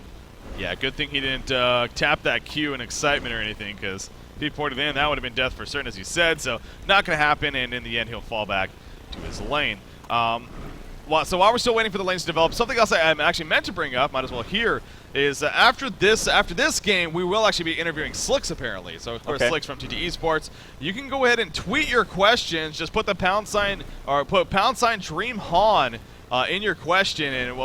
Yeah, good thing he didn't tap that Q in excitement or anything, because if he ported in, that would have been death for certain, as you said. So not going to happen, and in the end, he'll fall back to his lane. So while we're still waiting for the lanes to develop, something else I actually meant to bring up, might as well here, is after this game, we will actually be interviewing Slicks, apparently. So, of course, Slicks from TteS Esports. You can go ahead and tweet your questions. Just put the #, or put #DreamHack in your question, and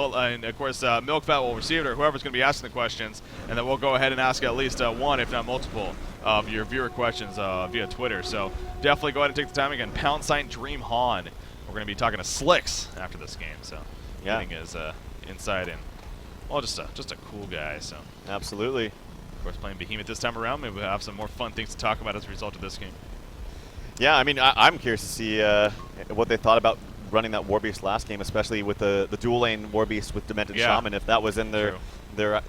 of course, Milkfat will receive it, or whoever's going to be asking the questions, and then we'll go ahead and ask at least one, if not multiple, of your viewer questions via Twitter. So definitely go ahead and take the time again. #DreamHack. We're going to be talking to Slicks after this game, so getting his insight and, well, just a cool guy. So Absolutely. of course, playing Behemoth this time around, maybe we'll have some more fun things to talk about as a result of this game. Yeah, I mean, I'm curious to see what they thought about running that Warbeast last game, especially with the dual lane Warbeast with Demented Shaman, if that was in their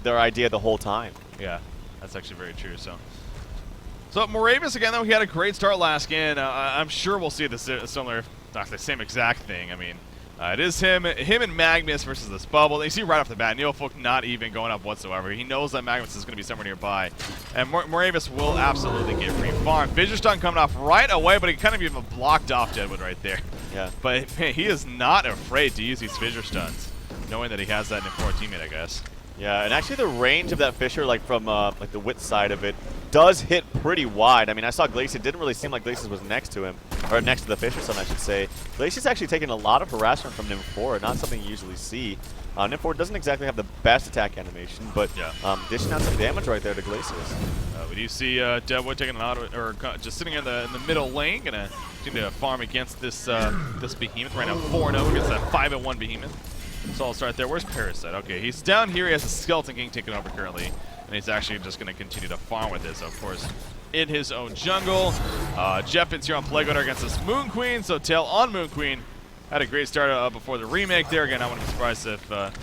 idea the whole time. Yeah, that's actually very true. So Moravis, again, though, he had a great start last game. I'm sure we'll see the similar, not the same exact thing. I mean, it is him and Magmus versus this bubble. You see right off the bat, Neofolk not even going up whatsoever. He knows that Magmus is going to be somewhere nearby. And Moravis will absolutely get free farm. Fissure Stun coming off right away, but he kind of even blocked off Deadwood right there. Yeah. But man, he is not afraid to use these Fissure Stuns, knowing that he has that in for a teammate, I guess. Yeah, and actually the range of that Fissure, like from like the width side of it, does hit pretty wide. I mean, I saw Glacius. It didn't really seem like Glacius was next to him, or next to the Fissure Stun, I should say. Glacius actually taking a lot of harassment from Nymph4, not something you usually see. Nymph4 doesn't exactly have the best attack animation, but dishing out some damage right there to Glacius. We do see Deadwood taking an auto, or just sitting in the middle lane, gonna continue to farm against this this Behemoth right now, 4-0 against that 5-1 Behemoth. So I'll start there. Where's Parasite? Okay, he's down here. He has a Skeleton King taken over currently, and he's actually just going to continue to farm with this, of course, in his own jungle. Jeff is here on Plague Rider against this Moon Queen, so TteS on Moon Queen. Had a great start before the remake there. Again, I wouldn't be surprised if, well,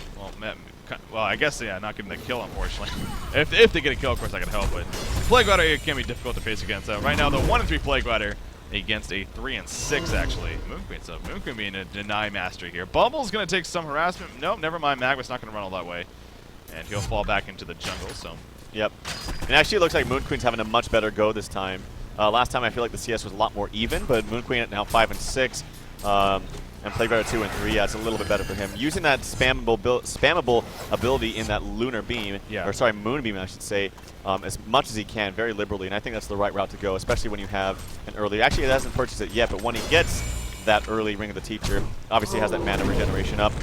I guess, yeah, not getting the kill, unfortunately. if they get a kill, of course, I can help, but Plague Rider can be difficult to face against. Right now, the 1-3 Plague Rider against a 3-6, actually. Moon Queen, so Moon Queen being a deny master here. Bubble's going to take some harassment. Nope, never mind. Magma's not going to run all that way. And he'll fall back into the jungle, so. Yep. And actually, it looks like Moon Queen's having a much better go this time. Last time, I feel like the CS was a lot more even, but Moon Queen at now 5 and 6. And Plague Rider 2 and 3, yeah, it's a little bit better for him. Using that spammable ability in that Lunar Beam, or sorry, Moon Beam, I should say, as much as he can, very liberally. And I think that's the right route to go, especially when you have an early. Actually, he hasn't purchased it yet, but when he gets that early Ring of the Teacher, obviously has that mana regeneration up,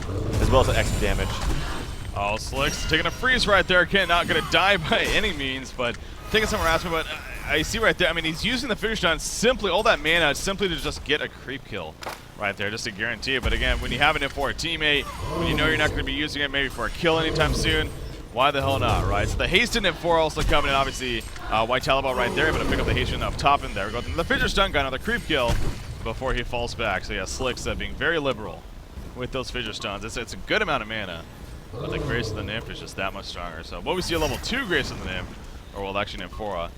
as well as the extra damage. Oh, Slicks taking a freeze right there. Again, not going to die by any means, but taking some harassment. But I see right there, I mean, he's using the Figure Stun simply, all that mana, simply to just get a creep kill right there, just to guarantee it. But again, when you have it in for a teammate, when you know you're not going to be using it maybe for a kill anytime soon, why the hell not, right? So the Hasten in 4 also coming in, obviously, White Talibot right there, able to pick up the Hasten up top in there. We go to the Fidget Stun guy, another creep kill before he falls back. So yeah, Slicks being very liberal with those Fidget Stuns. It's a good amount of mana, but the Grace of the Nymph is just that much stronger. So what we see a level 2 Grace of the Nymph, or well, actually Nymphora,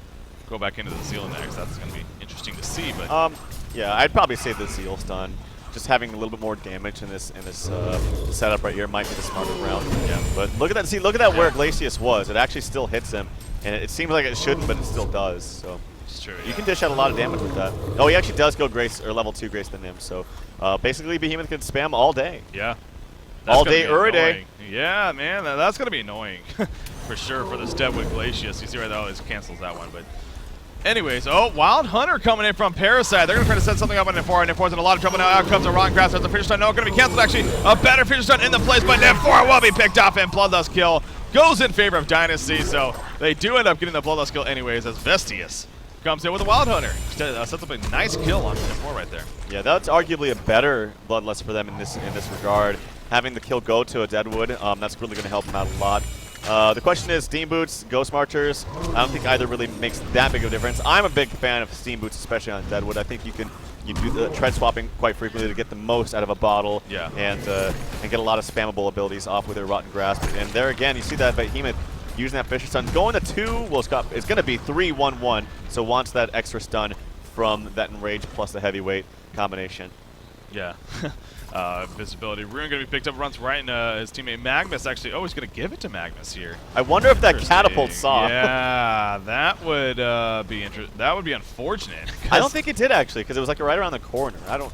go back into the Zeal next. That's going to be interesting to see, but... yeah, I'd probably say the Zeal Stun. Just having a little bit more damage in this setup right here might be the smarter route. Yeah, but look at that. See, look at that where Glacius was. It actually still hits him, and it seems like it shouldn't, but it still does. So it's true. You can dish out a lot of damage with that. Oh, he actually does go Grace or level 2 Grace the Nymph. So basically, Behemoth can spam all day. Yeah. All day, every day. Yeah, man, that's gonna be annoying for sure for this Deadwood Glacius. You see right now, it cancels that one, but. Anyways, Wild Hunter coming in from Parasite. They're going to try to set something up on Nymphora. Nymfora's in a lot of trouble now. Out comes a Rotten Grasp. There's a Fidget Stun. No, going to be canceled, actually. A better Fidget Stun in the place, but Nymphora will be picked off, and Bloodlust kill goes in favor of Dynasty. So they do end up getting the Bloodlust kill anyways, as Vestius comes in with a Wild Hunter. Sets up a nice kill on Nymphora right there. Yeah, that's arguably a better Bloodlust for them in this regard. Having the kill go to a Deadwood, that's really going to help them out a lot. The question is Steam Boots, Ghost Marchers. I don't think either really makes that big of a difference. I'm a big fan of Steam Boots, especially on Deadwood. I think you do the tread swapping quite frequently to get the most out of a bottle, and get a lot of spammable abilities off with their Rotten Grasp. And there again, you see that Behemoth using that Fisher Stun. Going to 2, well, it's going to be 3-1-1, so wants that extra stun from that Enrage plus the Heavyweight combination. Yeah. Visibility. Rune going to be picked up, runs right into his teammate Magnus. Actually, he's going to give it to Magnus here. I wonder if that catapult saw. Yeah, that would be interesting. That would be unfortunate. I don't think it did actually, because it was like right around the corner. I don't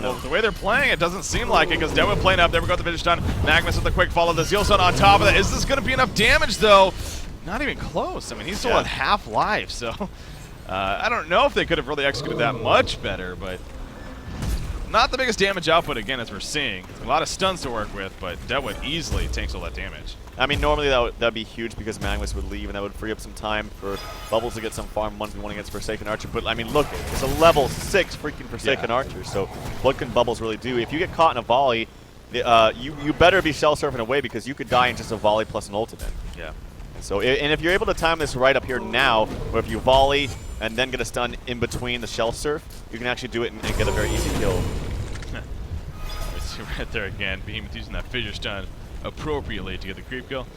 know. The way they're playing, it doesn't seem like it, because Deadwood playing up. There we go, the Fidget Stun. Magnus with the quick follow. The Zeal Stun on top of that. Is this going to be enough damage though? Not even close. I mean, he's still at half life, so I don't know if they could have really executed that much better, but. Not the biggest damage output, again, as we're seeing. A lot of stuns to work with, but Deadwood easily takes all that damage. I mean, normally that would be huge because Magnus would leave, and that would free up some time for Bubbles to get some farm 1v1 against Forsaken Archer. But, I mean, look, it's a level 6 freaking Forsaken Archer, so what can Bubbles really do? If you get caught in a volley, you better be shell surfing away because you could die in just a volley plus an ultimate. Yeah. So, and if you're able to time this right up here now, where if you volley and then get a stun in between the shell surf, you can actually do it and get a very easy kill. Right there again, Behemoth using that Fissure Stun appropriately to get the creep kill.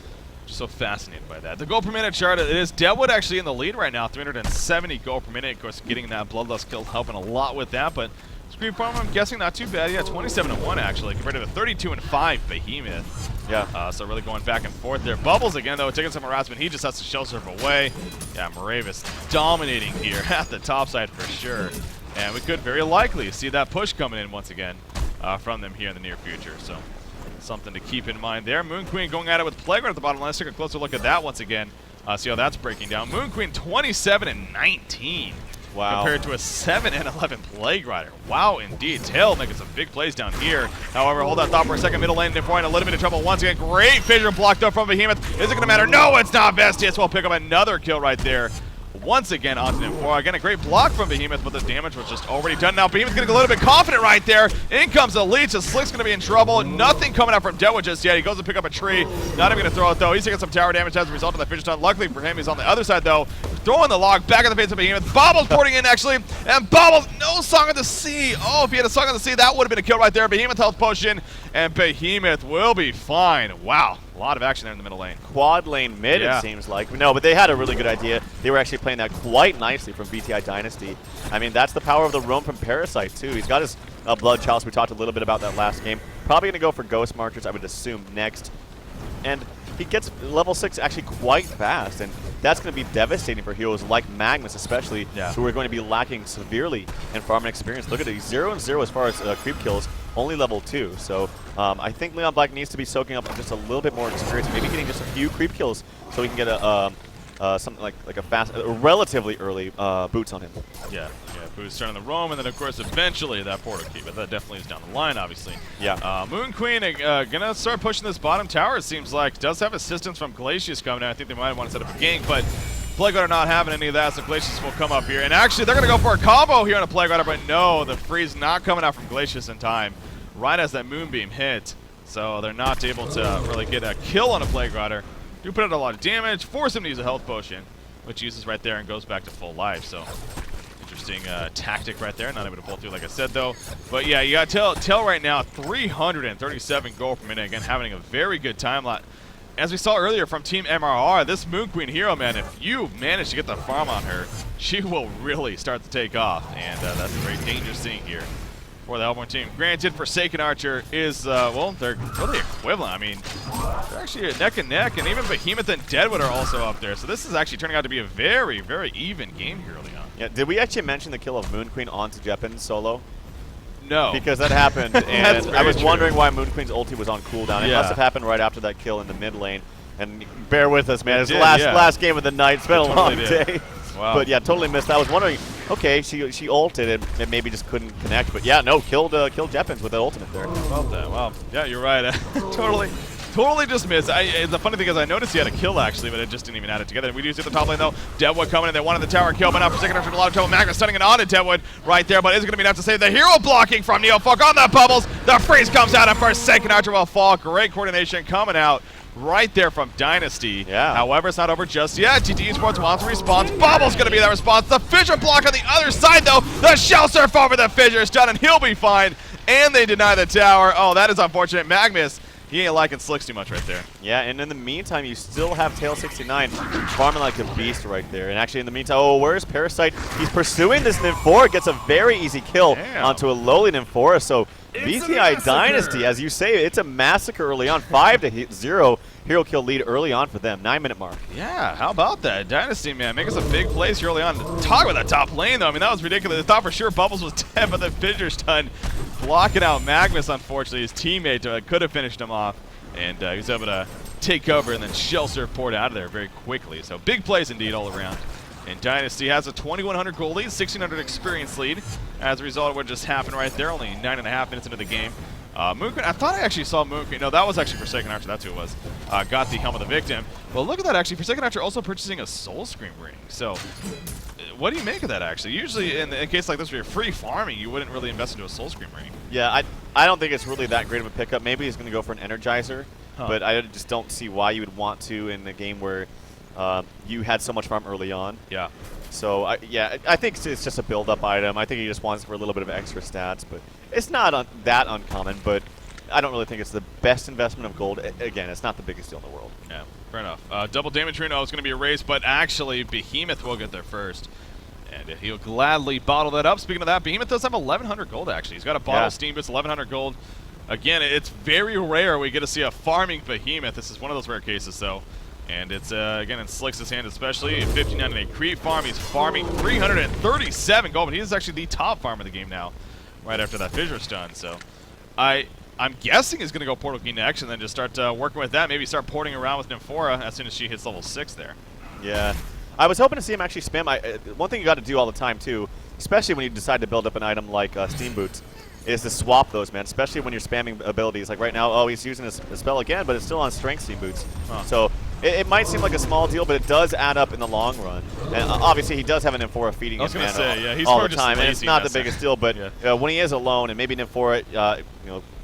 Just so fascinated by that. The gold per minute chart, it is Deadwood actually in the lead right now, 370 gold per minute. Of course, getting that Bloodlust kill helping a lot with that, but Scream Farm, I'm guessing not too bad. Yeah, 27-1 actually, compared to the 32-5 Behemoth. Yeah. So really going back and forth there. Bubbles again, though, taking some harassment. He just has to shell surf away. Yeah, Moravis dominating here at the top side for sure. And we could very likely see that push coming in once again from them here in the near future. So something to keep in mind there. Moon Queen going at it with Plague Rider at the bottom. Let's take a closer look at that once again. See how that's breaking down. Moon Queen 27-19. Wow. Compared to a 7-11 Plague Rider. Wow, indeed. Tail making some big plays down here. However, hold that thought for a second. Middle lane, Nymphora in a little bit of trouble once again. Great fissure blocked up from Behemoth. Is it going to matter? No, it's not. Vestius will pick up another kill right there. once again onto Nymphora. Again, a great block from Behemoth, but the damage was just already done. Now Behemoth's getting a little bit confident right there. In comes the leech, so Slick's going to be in trouble. Nothing coming out from Deadwood just yet. He goes to pick up a tree. Not even going to throw it, though. He's taking some tower damage as a result of that Fissure Stun. Luckily for him, he's on the other side, though. Throwing the log back in the face of Behemoth. Bobbles porting in, actually. And Bobbles, no Song of the Sea. Oh, if he had a Song of the Sea, that would have been a kill right there. Behemoth health potion, and Behemoth will be fine. Wow. A lot of action there in the middle lane. Quad lane mid, Yeah. it seems like. No, but they had a really good idea. They were actually playing that quite nicely from BTI Dynasty. I mean, that's the power of the roam from Parasite, too. He's got his Blood Chalice. We talked a little bit about that last game. Probably going to go for Ghost Marchers, I would assume, next. And he gets level 6 actually quite fast, and that's going to be devastating for heroes like Magnus, especially, who are going to be lacking severely in farming experience. Look at it, he's 0-0 as far as creep kills, only level 2. So I think Leon Black needs to be soaking up just a little bit more experience, maybe getting just a few creep kills so he can get something like a fast, relatively early boots on him. Yeah, Boo's starting the roam, and then of course eventually that portal key, but that definitely is down the line, obviously. Yeah. Moon Queen gonna start pushing this bottom tower, it seems like. Does have assistance from Glacius coming in. I think they might want to set up a gank, but Plague Rider not having any of that, so Glacius will come up here. And actually, they're gonna go for a combo here on a Plague Rider, but no, the freeze not coming out from Glacius in time, right as that Moonbeam hit. So they're not able to really get a kill on a Plague Rider. Do put out a lot of damage, force him to use a health potion, which uses right there and goes back to full life. So interesting tactic right there. Not able to pull through, like I said, though. But yeah, you got to tell right now, 337 gold per minute. Again, having a very good time. As we saw earlier from Team MRR, this Moon Queen hero, man, if you manage to get the farm on her, she will really start to take off. And that's a very dangerous thing here for the Hellborn team. Granted, Forsaken Archer is, well, they're really equivalent. I mean, they're actually neck and neck, and even Behemoth and Deadwood are also up there. So this is actually turning out to be a very, very even game here early on. Yeah. Did we actually mention the kill of Moon Queen onto Jeppin solo? No. Because that happened, and I was true. wondering why Moon Queen's ulti was on cooldown. It must have happened right after that kill in the mid lane. And bear with us, man. It's the last game of the night. It's been a long day. Wow. But yeah, totally missed that. I was wondering, okay, she ulted and maybe just couldn't connect. But yeah, no, killed Jeppins with the ultimate there. About that. Wow. Yeah, you're right. Totally just missed. The funny thing is I noticed he had a kill, actually, but it just didn't even add it together. We do see the top lane, though. Deadwood coming in. They wanted the tower kill, but now Forsaken Archer in a lot of trouble. Magnus stunning it onto Deadwood right there, but is it going to be enough to save the hero blocking from Neofolk on the bubbles? The freeze comes out, and Forsaken Archer will fall. Great coordination coming out right there from Dynasty. Yeah. However, it's not over just yet. TTE Sports wants a response. Bobble's going to be that response. The Fissure block on the other side, though. The Shell Surf over the Fissure is done, and he'll be fine. And they deny the tower. Oh, that is unfortunate. Magnus, he ain't liking Slicks too much right there. Yeah, and in the meantime, you still have TteS69 farming like a beast right there. And actually, in the meantime, oh, where's Parasite? He's pursuing this Nymphora, gets a very easy kill onto a lowly Nymphora. So BTI Dynasty, as you say, it's a massacre early on. 5-0 hero kill lead early on for them. 9-minute mark. Yeah, how about that? Dynasty, man, make us a big place here early on. Talk about that top lane, though. I mean, that was ridiculous. I thought for sure Bubbles was dead, but the Fissure Stun blocking out Magnus, unfortunately. His teammate could have finished him off, and he was able to take cover and then Shell Surf poured out of there very quickly. So big plays indeed all around. And Dynasty has a 2,100 gold lead, 1,600 experience lead. As a result of what just happened right there, only 9.5 minutes into the game. Moon Queen, I thought I actually saw Moon Queen. No, that was actually Forsaken Archer. That's who it was. Got the Helm of the Victim. But look at that, actually. Forsaken Archer also purchasing a Soul Scream ring. So, what do you make of that, actually? Usually, in a case like this where you're free farming, you wouldn't really invest into a Soul Scream ring. Yeah, I don't think it's really that great of a pickup. Maybe he's going to go for an Energizer, but I just don't see why you would want to in a game where you had so much farm early on. Yeah. So, I think it's just a build-up item. I think he just wants it for a little bit of extra stats, but it's not that uncommon, but I don't really think it's the best investment of gold. Again, it's not the biggest deal in the world. Yeah, fair enough. Double damage rune, it's going to be erased, but actually Behemoth will get there first. And he'll gladly bottle that up. Speaking of that, Behemoth does have 1,100 gold, actually. He's got a bottle of Steam Boots, 1,100 gold. Again, it's very rare we get to see a farming Behemoth. This is one of those rare cases, though. And it's, again, in Slicks' hand especially, 59 in a creep farm. He's farming 337 gold, but he is actually the top farm of the game now, right after that Fissure Stun. So I'm guessing he's going to go Portal Key next and then just start working with that. Maybe start porting around with Nymphora as soon as she hits level 6 there. Yeah. I was hoping to see him actually spam. One thing you got to do all the time, too, especially when you decide to build up an item like Steam Boots, is to swap those, man, especially when you're spamming abilities. Like right now, oh, he's using his spell again, but it's still on Strength Steam Boots. So It might seem like a small deal, but it does add up in the long run. And obviously, he does have an Nymphora feeding his mana he's all more the just time, and it's lazy not in the that biggest sense. deal. But Yeah. when he is alone, and maybe Nymphora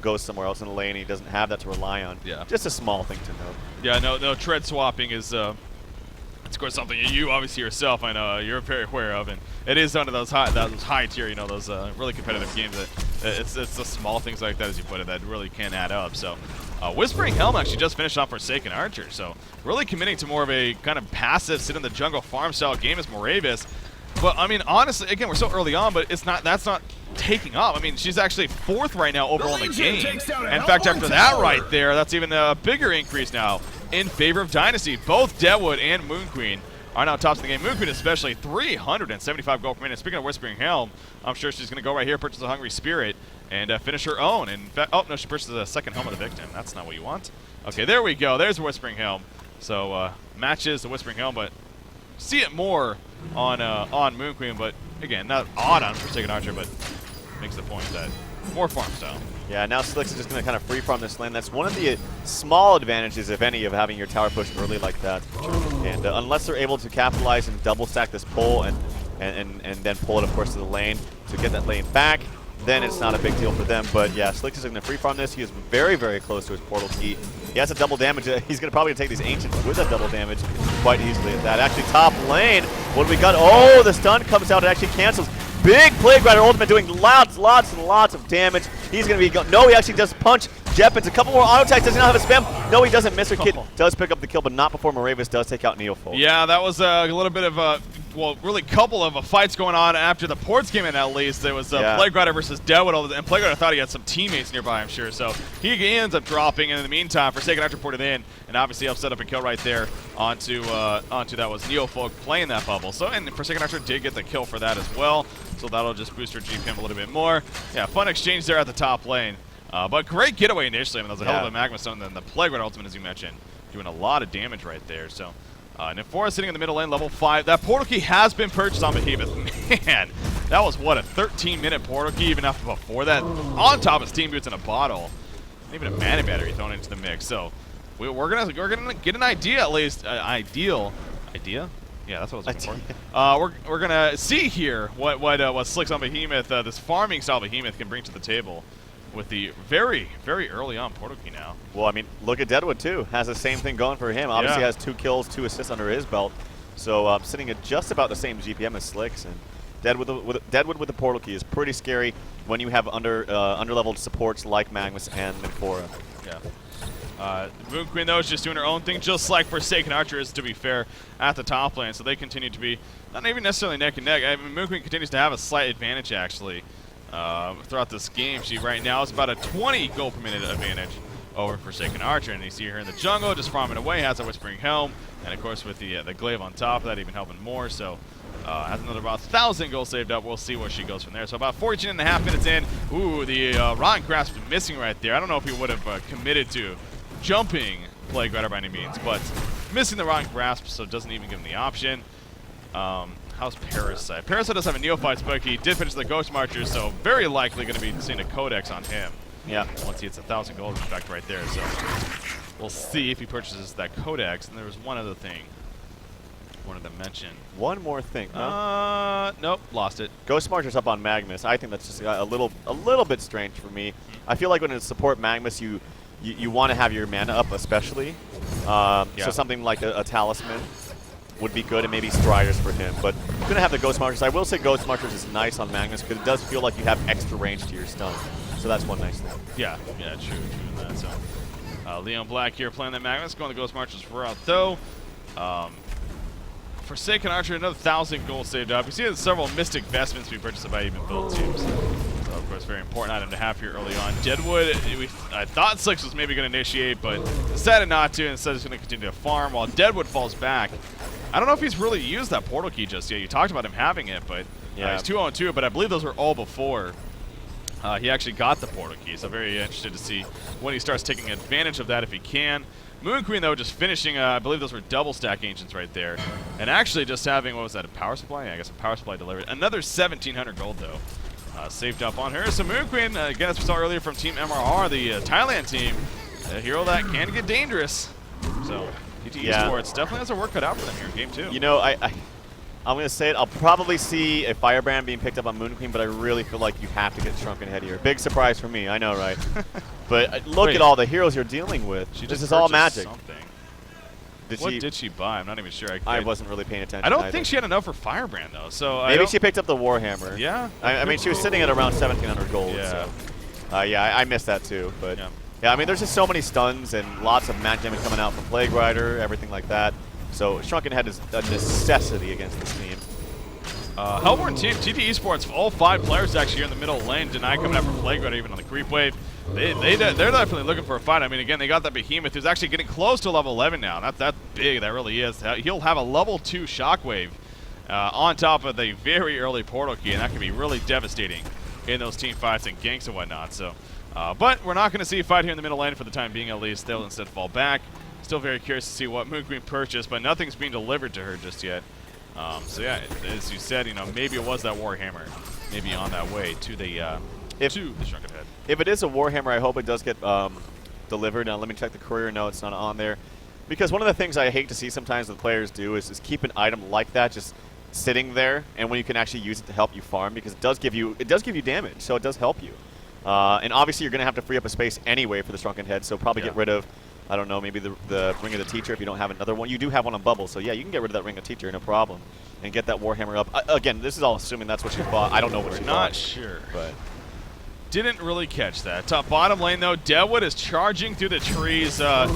goes somewhere else in the lane, and he doesn't have that to rely on. Yeah. Just a small thing to note. Yeah, no, tread swapping is, it's of course something you obviously yourself, I know, you're very aware of, and it is one of those high tier, those really competitive games that it's the small things like that, as you put it, that really can add up. So, Whispering Helm actually just finished off Forsaken Archer, so really committing to more of a kind of passive sit in the jungle farm style game as Moravis. But I mean, honestly, again, we're so early on, but that's not taking off. I mean, she's actually 4th right now overall in the game. In fact, after that right there, that's even a bigger increase now in favor of Dynasty. Both Deadwood and Moon Queen are now tops of the game. Moon Queen especially 375 gold per minute. Speaking of Whispering Helm, I'm sure she's going to go right here, purchase a Hungry Spirit, and finish her own. In fact, oh no, she purchases a second Helm of the Victim. That's not what you want. Okay, there we go. There's Whispering Helm. So matches the Whispering Helm, but see it more on Moon Queen. But again, not odd on Forsaken Archer, but makes the point that more farm style. Yeah, now Slicks is just going to kind of free farm this lane. That's one of the small advantages, if any, of having your tower push early like that. And unless they're able to capitalize and double stack this pull and then pull it, of course, to the lane to get that lane back, then it's not a big deal for them. But yeah, Slicks is going to free farm this. He is very, very close to his portal key. He has a double damage. He's going to probably take these Ancients with a double damage quite easily at that. Actually, top lane, what do we got? Oh, the stun comes out. It actually cancels. Big Plague Rider ultimate doing lots and lots of damage. He's going to be no, he actually does punch Jeppins. A couple more auto attacks. Does he not have a spam? No, he doesn't. Mr. Kid does pick up the kill, but not before Moravis does take out Neofold. Yeah, that was a little bit of a, well, really couple of fights going on after the ports came in, at least. There was Plague Rider versus Deadwood, and Plague Rider thought he had some teammates nearby, I'm sure. So he ends up dropping, and in the meantime, Forsaken Archer ported in, and obviously helped set up a kill right there onto that was Neofolk playing that bubble. So, and Forsaken Archer did get the kill for that as well. So that'll just boost her GPM a little bit more. Yeah, fun exchange there at the top lane. But great getaway initially. I mean, that was a hell of a Magma Stone. And then the Plague Rider ultimate, as you mentioned, doing a lot of damage right there. So, Nymphora sitting in the middle lane, level 5. That portal key has been purchased on Behemoth. Man, that was, what, a 13-minute portal key even after before that? On top of Steam Boots in a bottle. And even a mana battery thrown into the mix. So, we're gonna get an idea at least. Idea? Yeah, that's what I was looking for. We're gonna see here what Slicks on Behemoth, this farming style Behemoth, can bring to the table with the very, very early on portal key now. Well, I mean, look at Deadwood too. Has the same thing going for him. Obviously has 2 kills, 2 assists under his belt. So sitting at just about the same GPM as Slicks. And Deadwood with the portal key is pretty scary when you have underleveled supports like Magnus and Nymphora. Yeah. Moon Queen, though, is just doing her own thing, just like Forsaken Archer is, to be fair, at the top lane. So they continue to be not even necessarily neck and neck. I mean, Moon Queen continues to have a slight advantage, actually, throughout this game. She right now is about a 20 gold per minute advantage over Forsaken Archer. And you see her in the jungle, just farming away, has a Whispering Helm. And, of course, with the glaive on top of that, even helping more. So has another about 1,000 gold saved up. We'll see where she goes from there. So about 14 and a half minutes in. Ooh, the Rotten Grasp is missing right there. I don't know if he would have committed to jumping Plague Rider by any means, but missing the Rotten Grasp, so it doesn't even give him the option. How's Parasite? Parasite does have a Neophyte's book. He did finish the Ghost Marcher, so very likely going to be seeing a Codex on him. Yeah. Once he hits 1,000 gold, in fact, right there. So we'll see if he purchases that Codex. And there was one other thing I wanted to mention. One more thing. No? Nope, lost it. Ghost Marcher's up on Magnus. I think that's just a little bit strange for me. I feel like when it's support Magnus, you want to have your mana up, especially. So something like a Talisman would be good, and maybe Striders for him. But you're going to have the Ghost Marchers. I will say Ghost Marchers is nice on Magnus because it does feel like you have extra range to your stun. So that's one nice thing. Yeah, true in that. So Leon Black here playing that Magnus, going the Ghost Marchers route though. Forsaken Archer, another 1,000 gold saved up. You see there's several Mystic Vestments we purchased by even build teams. So, of course, very important item to have here early on. Deadwood, I thought Slicks was maybe going to initiate, but decided not to. Instead, he's going to continue to farm while Deadwood falls back. I don't know if he's really used that portal key just yet. You talked about him having it, but he's 2-0-2, but I believe those were all before he actually got the portal key. So very interested to see when he starts taking advantage of that if he can. Moon Queen, though, just finishing, I believe those were double stack Ancients right there. And actually just having, what was that, a power supply? Yeah, I guess a power supply delivered. Another 1,700 gold, though, saved up on her. So Moon Queen, again, as we saw earlier from Team MRR, the Thailand team, a hero that can get dangerous. So TteS Yeah. Esports definitely has a work cut out for them here in game 2. You know, I'm going to say it. I'll probably see a Firebrand being picked up on Moon Queen, but I really feel like you have to get Shrunken Head here. Big surprise for me, I know, right? But look Wait. at all the heroes you're dealing with. This is all magic. Something. Did What she, did she buy? I'm not even sure. I wasn't really paying attention. I don't either. think she had enough for Firebrand, though. So Maybe she picked up the Warhammer. Yeah. I mean, she was sitting at around 1,700 gold. Yeah. So. Yeah, I missed that too. But Yeah. yeah, I mean, there's just so many stuns and lots of magic damage coming out from Plague Rider, everything like that. So Shrunken Head is a necessity against this team. Hellborn team, TteS Esports, all 5 players actually here in the middle lane. Deny coming out from Plague Rider even on the creep wave. They're definitely looking for a fight. I mean, again, they got that Behemoth who's actually getting close to level 11 now. That's big, that really is. He'll have a level 2 Shockwave on top of the very early portal key, and that can be really devastating in those team fights and ganks and whatnot. So, but we're not going to see a fight here in the middle lane for the time being, at least. They'll instead fall back. Still very curious to see what Moon Queen purchased, but nothing's being delivered to her just yet. So yeah, as you said, maybe it was that Warhammer, maybe on that way to the Shrunken Head. If it is a Warhammer, I hope it does get delivered. Now, let me check the courier. No, it's not on there. Because one of the things I hate to see sometimes the players do is keep an item like that just sitting there, and when you can actually use it to help you farm, because it does give you damage, so it does help you. And obviously, you're going to have to free up a space anyway for the Shrunken Head, so probably get rid of, I don't know, maybe the Ring of the Teacher if you don't have another one. You do have one on Bubble, so yeah, you can get rid of that Ring of Teacher, no problem, and get that Warhammer up. Again, this is all assuming that's what she bought. I don't know what she bought. Not sure. But didn't really catch that. Top bottom lane, though, Deadwood is charging through the trees. They're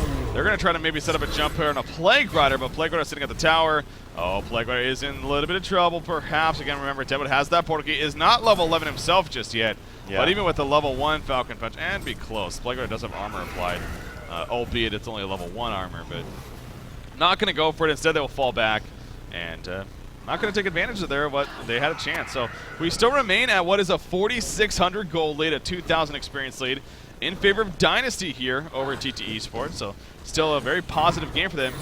going to try to maybe set up a jump here on a Plague Rider, but Plague Rider sitting at the tower. Oh, Plague Rider is in a little bit of trouble, perhaps. Again, remember, Deadwood has that portal key. Is not level 11 himself just yet. Yeah. But even with the level 1 Falcon Punch, and be close. Plague Rider does have armor applied, albeit it's only a level 1 armor, but not going to go for it. Instead, they will fall back, and not going to take advantage of there, but they had a chance. So we still remain at what is a 4,600 gold lead, a 2,000 experience lead in favor of Dynasty here over at TteS Esports. So still a very positive game for them.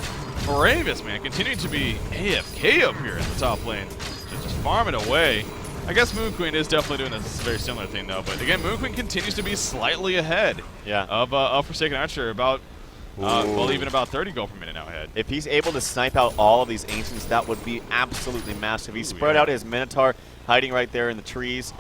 Bravest, man, continuing to be AFK up here in the top lane. Just farming away. I guess Moon Queen is definitely doing this very similar thing, though. But again, Moon Queen continues to be slightly ahead of Forsaken Archer, about well, even about 30 gold per minute now ahead. if he's able to snipe out all of these Ancients, that would be absolutely massive. He spread out his Minotaur, hiding right there in the trees.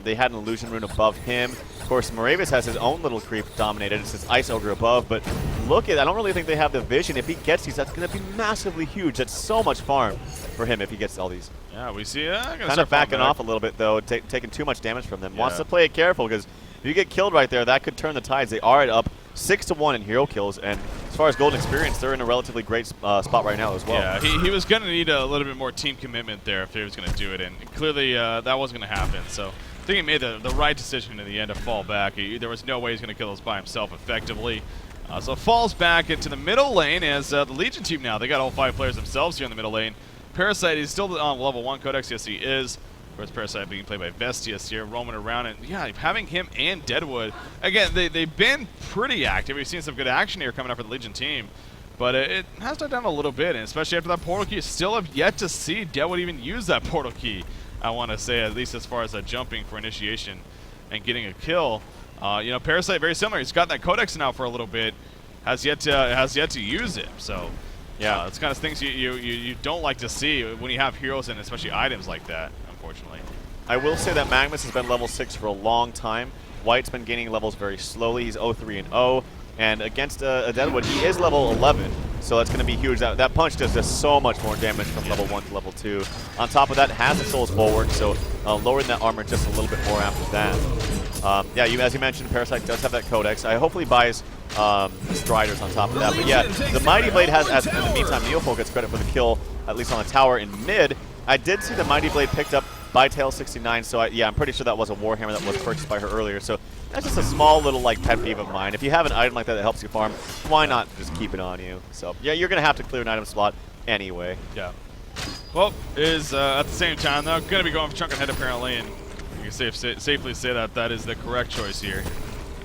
They had an Illusion Rune above him. Of course, Moravis has his own little creep dominated. It's his Ice Ogre above, but look at, I don't really think they have the vision. If he gets these, that's going to be massively huge. That's so much farm for him if he gets all these. Yeah, we see Kind of backing off a little bit, though, taking too much damage from them. Wants to play it careful, because if you get killed right there, that could turn the tides. They are up 6-1 in hero kills, and as far as golden experience, they're in a relatively great spot right now as well. Yeah, he was going to need a little bit more team commitment there if he was going to do it, and clearly that wasn't going to happen. So I think he made the right decision in the end to fall back. There was no way he's going to kill this by himself effectively. So falls back into the middle lane as the Legion team now. They got all 5 players themselves here in the middle lane. Parasite is still on level 1 Codex. Yes, he is. Of course, Parasite being played by Vestius here, roaming around. And, yeah, having him and Deadwood. Again, they've been pretty active. We've seen some good action here coming up for the Legion team. But it has died down a little bit, and especially after that portal key. Still have yet to see Deadwood even use that portal key, I want to say, at least as far as jumping for initiation and getting a kill. Parasite, very similar. He's got that Codex now for a little bit. Has yet to use it. So, yeah, it's kind of things you don't like to see when you have heroes and especially items like that, unfortunately. I will say that Magnus has been level 6 for a long time. White's been gaining levels very slowly. He's 0-3-0. And against a Deadwood, he is level 11. So that's going to be huge. That punch does just so much more damage from level 1 to level 2. On top of that, has the Soul's Bulwark, so lowering that armor just a little bit more after that. As you mentioned, Parasite does have that Codex. I hopefully buys Striders on top of that. But yeah, the Mighty Blade has, in the meantime, Neofolk gets credit for the kill, at least on the tower in mid. I did see the Mighty Blade picked up by TteS69, so I'm pretty sure that was a Warhammer that was purchased by her earlier. So that's just a small little pet peeve of mine. If you have an item like that that helps you farm, why not just keep it on you? So yeah, you're going to have to clear an item slot anyway. Yeah. Well, is at the same time, though, going to be going for Shrunken Head apparently, and you can safely say that is the correct choice here.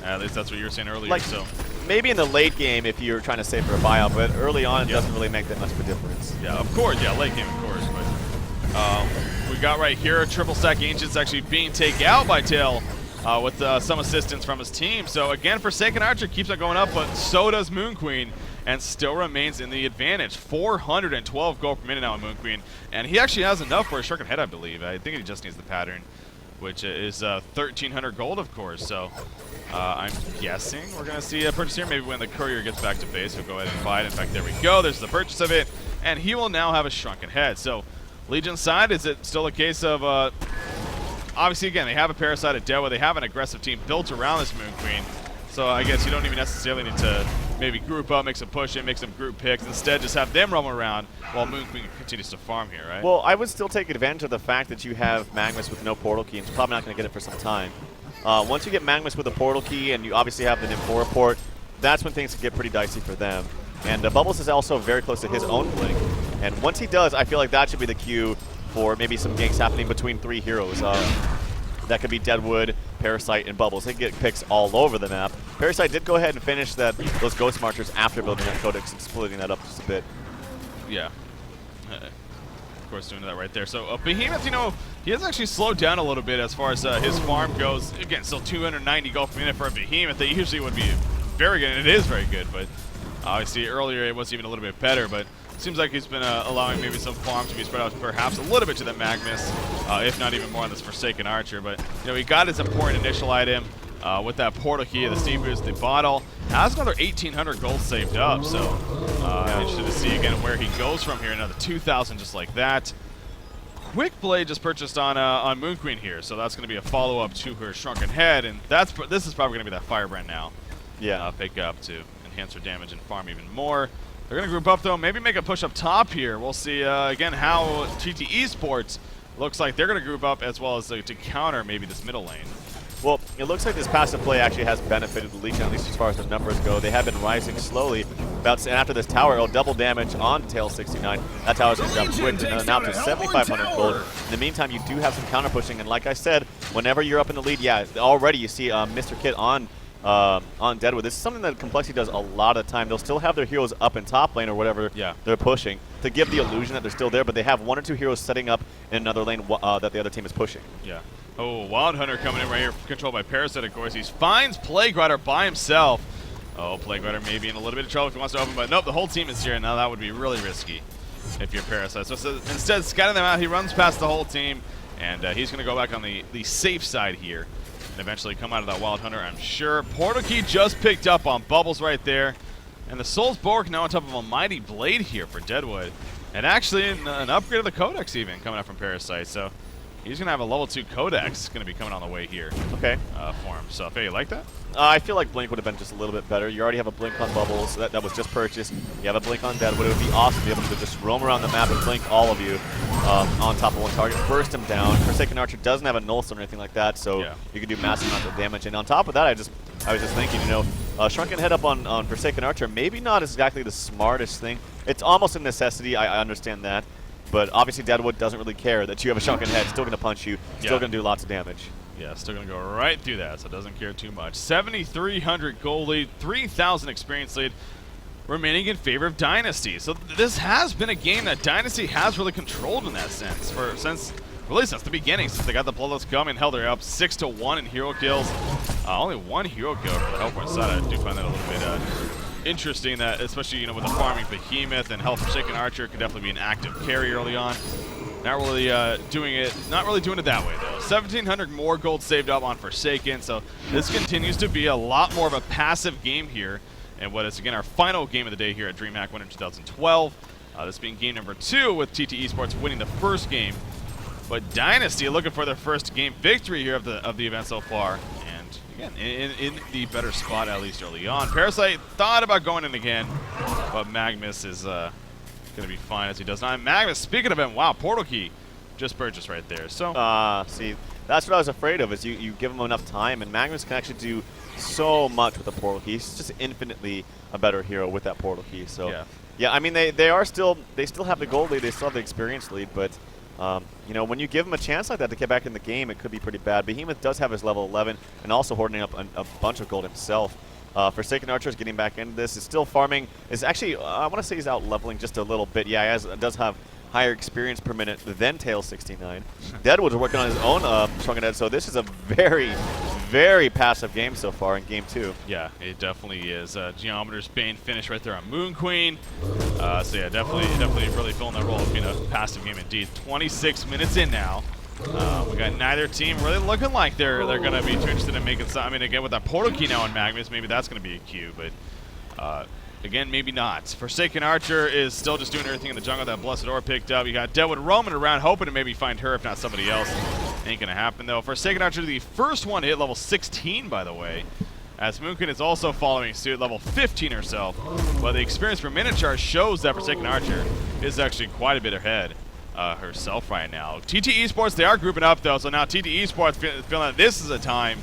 At least that's what you were saying earlier. So maybe in the late game if you're trying to save for a buyout, but early on it doesn't really make that much of a difference. Yeah, of course. Yeah, late game, of course. But we got right here triple stack Ancients actually being taken out by Tail with some assistance from his team. So again, Forsaken Archer keeps on going up, but so does Moon Queen. and still remains in the advantage. 412 gold per minute now on Moon Queen, and he actually has enough for a shrunken head, I believe. I think he just needs the pattern, which is 1,300 gold, of course. So I'm guessing we're going to see a purchase here. Maybe when the courier gets back to base, he'll go ahead and buy it. In fact, there we go. There's the purchase of it, and he will now have a shrunken head. So Legion side, is it still a case of obviously, again, they have a Parasite at Dewa. They have an aggressive team built around this Moon Queen. So I guess you don't even necessarily need to maybe group up, make some push in, make some group picks. Instead, just have them roam around while Moon Queen continues to farm here, right? Well, I would still take advantage of the fact that you have Magnus with no portal key, and you're probably not going to get it for some time. Once you get Magnus with a portal key, and you obviously have the Nymph port, that's when things can get pretty dicey for them. And Bubbles is also very close to his own blink. And once he does, I feel like that should be the cue for maybe some ganks happening between 3 heroes. That could be Deadwood, Parasite, and Bubbles. They can get picks all over the map. Parasite did go ahead and finish those Ghost Marchers after building that Codex and splitting that up just a bit. Yeah. Of course, doing that right there. So Behemoth, you know, he has actually slowed down a little bit as far as his farm goes. Again, still 290 gold per minute for a Behemoth. That usually would be very good, and it is very good, but obviously earlier it was even a little bit better, but seems like he's been allowing maybe some farm to be spread out perhaps a little bit to the Magnus, if not even more on this Forsaken Archer. But, you know, he got his important initial item with that portal key, the Steam Boost, the bottle. Has another 1,800 gold saved up, so interested to see again where he goes from here. Another 2,000 just like that. Quick Blade just purchased on Moon Queen here, so that's going to be a follow-up to her Shrunken Head, and this is probably going to be that Firebrand now. Yeah. Pick up to enhance her damage and farm even more. They're going to group up, though, maybe make a push up top here. We'll see, again, how TteS Esports looks like they're going to group up as well as to counter maybe this middle lane. Well, it looks like this passive play actually has benefited the Legion, at least as far as the numbers go. They have been rising slowly. And after this tower, it'll double damage on TteS 69. That tower's going to drop quick, and now to 7,500 gold. In the meantime, you do have some counter pushing, and like I said, whenever you're up in the lead, yeah, already you see Mr. Kit on Deadwood. This is something that Complexity does a lot of the time. They'll still have their heroes up in top lane or whatever they're pushing to give the illusion that they're still there, but they have 1 or 2 heroes setting up in another lane that the other team is pushing. Yeah. Oh, Wild Hunter coming in right here, controlled by Parasite, of course. He finds Plague Rider by himself. Oh, Plague Rider may be in a little bit of trouble if he wants to open, but nope, the whole team is here. Now that would be really risky if you're Parasite. So instead, scouting them out, he runs past the whole team, and he's going to go back on the safe side here and eventually come out of that Wild Hunter, I'm sure. Portal Key just picked up on Bubbles right there. And the Soul's Bork now on top of a Mighty Blade here for Deadwood. And actually an upgrade of the Codex even coming up from Parasite. So he's going to have a level 2 Codex going to be coming on the way here. Okay. For him. So, hey, you like that? I feel like Blink would have been just a little bit better. You already have a Blink on Bubbles. That was just purchased. You have a Blink on Deadwood. It would be awesome to be able to just roam around the map and blink all of you on top of one target. Burst him down. Forsaken Archer doesn't have a null stone or anything like that, so you can do massive amounts of damage. And on top of that, I was just thinking, you know, Shrunken Head up on Forsaken Archer, maybe not exactly the smartest thing. It's almost a necessity. I understand that. But obviously Deadwood doesn't really care that you have a Shrunken Head. Still going to punch you. Still going to do lots of damage. Yeah, still going to go right through that, so it doesn't care too much. 7,300 gold lead, 3,000 experience lead, remaining in favor of Dynasty. So this has been a game that Dynasty has really controlled in that sense, since the beginning, since they got the Bloodlust coming. Hell, they're up 6-1 in hero kills. Only 1 hero kill for the Hellborn side. I do find that a little bit interesting, that especially, you know, with the farming Behemoth and Hell Forsaken Archer could definitely be an active carry early on. Not really doing it that way, though. 1,700 more gold saved up on Forsaken, so this continues to be a lot more of a passive game here. And what is, again, our final game of the day here at DreamHack Winter 2012. This being game number 2 with TteS Esports winning the first game. But Dynasty looking for their first game victory here of the event so far. And, again, in the better spot, at least early on. Parasite thought about going in again, but Magnus is going to be fine as he does not. Magnus, speaking of him, wow, Portal Key just purchased right there. So see, that's what I was afraid of, is you give him enough time, and Magnus can actually do so much with the Portal Key. He's just infinitely a better hero with that Portal Key. So yeah, I mean, they still have the gold lead, they still have the experience lead, but you know, when you give him a chance like that to get back in the game, it could be pretty bad. Behemoth does have his level 11 and also hoarding up a bunch of gold himself. Forsaken Archer is getting back into this. Is still farming. Is actually, I want to say he's out leveling just a little bit. Yeah, he does have higher experience per minute than TteS 69. Deadwood's working on his own Shrunken Head, so this is a very, very passive game so far in game 2. Yeah, it definitely is. Geometer's Bane finish right there on Moon Queen. So yeah, definitely really filling that role of being a passive game indeed. 26 minutes in now. We got neither team really looking like they're going to be too interested in making some. I mean, again, with that portal key now on Magnus, maybe that's going to be a Q, but again, maybe not. Forsaken Archer is still just doing everything in the jungle that Blessed Orb picked up. You got Deadwood roaming around, hoping to maybe find her, if not somebody else. Ain't going to happen, though. Forsaken Archer, the first one to hit level 16, by the way, as Moonkin is also following suit, level 15 herself. But the experience per minute chart shows that Forsaken Archer is actually quite a bit ahead herself right now. TteS Esports, they are grouping up, though, so now TteS Esports feeling that this is a time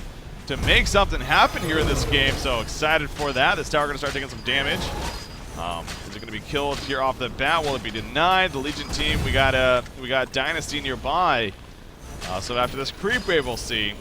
to make something happen here in this game, so excited for that. This tower going to start taking some damage. Is it going to be killed here off the bat? Will it be denied? The Legion team, we got Dynasty nearby. So after this creep wave, we'll see.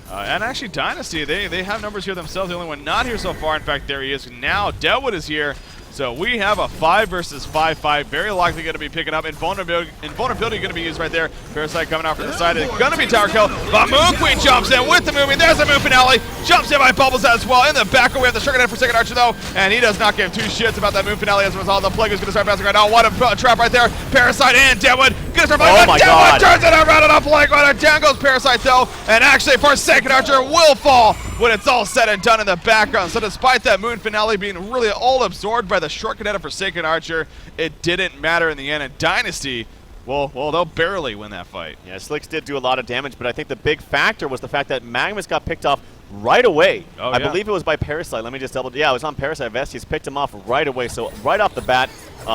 And actually, Dynasty, they have numbers here themselves. The only one not here so far. In fact, there he is. Now Deadwood is here. So we have a 5 versus 5 fight. Very likely going to be picking up. Invulnerability going to be used right there. Parasite coming out from the side. It's going to be tower kill. But Moon Queen jumps in with the movement. There's a Moon Finale. Jumps in by Bubbles as well. In the back, we have the Sugar Head for Forsaken Archer, though. And he does not give two shits about that Moon Finale as a result. The Plague is going to start bouncing right now. What a trap right there. Parasite and Deadwood. Going to start fighting. Oh my Deadwood God. turns it around and up like right. Down goes Parasite, though. And actually, Forsaken Archer will fall when it's all said and done in the background. So despite that Moon Finale being really all absorbed by the shortcut of Forsaken Archer, it didn't matter in the end. And Dynasty, well, they'll barely win that fight. Yeah, Slicks did do a lot of damage, but I think the big factor was the fact that Magnus got picked off right away. Oh, I yeah. believe it was by Parasite. Let me just double. Yeah, it was on Parasite. Vestes picked him off right away. So right off the bat,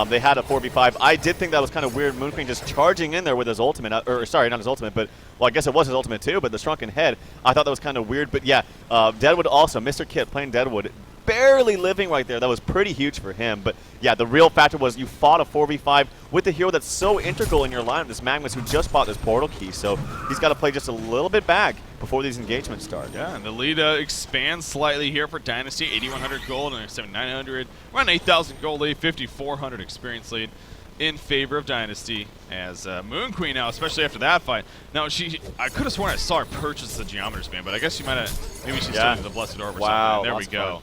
they had a 4v5. I did think that was kind of weird. Moon Queen just charging in there with his ultimate. Or sorry, not his ultimate, but well, I guess it was his ultimate too. But the Shrunken Head, I thought that was kind of weird. But yeah, Deadwood also, Mr. Kit playing Deadwood, barely living right there. That was pretty huge for him. But yeah, the real factor was you fought a 4v5 with the hero that's so integral in your lineup, this Magnus, who just bought this portal key. So he's got to play just a little bit back before these engagements start. Yeah, and the lead expands slightly here for Dynasty. 8,100 gold and 7,900. Around 8,000 gold lead, 5,400 experience lead in favor of Dynasty. As Moon Queen now, especially after that fight. Now, I could have sworn I saw her purchase the Geometer's Bane, but I guess she might have, maybe she's still the Blessed Orb or Wow, something. There we that's go.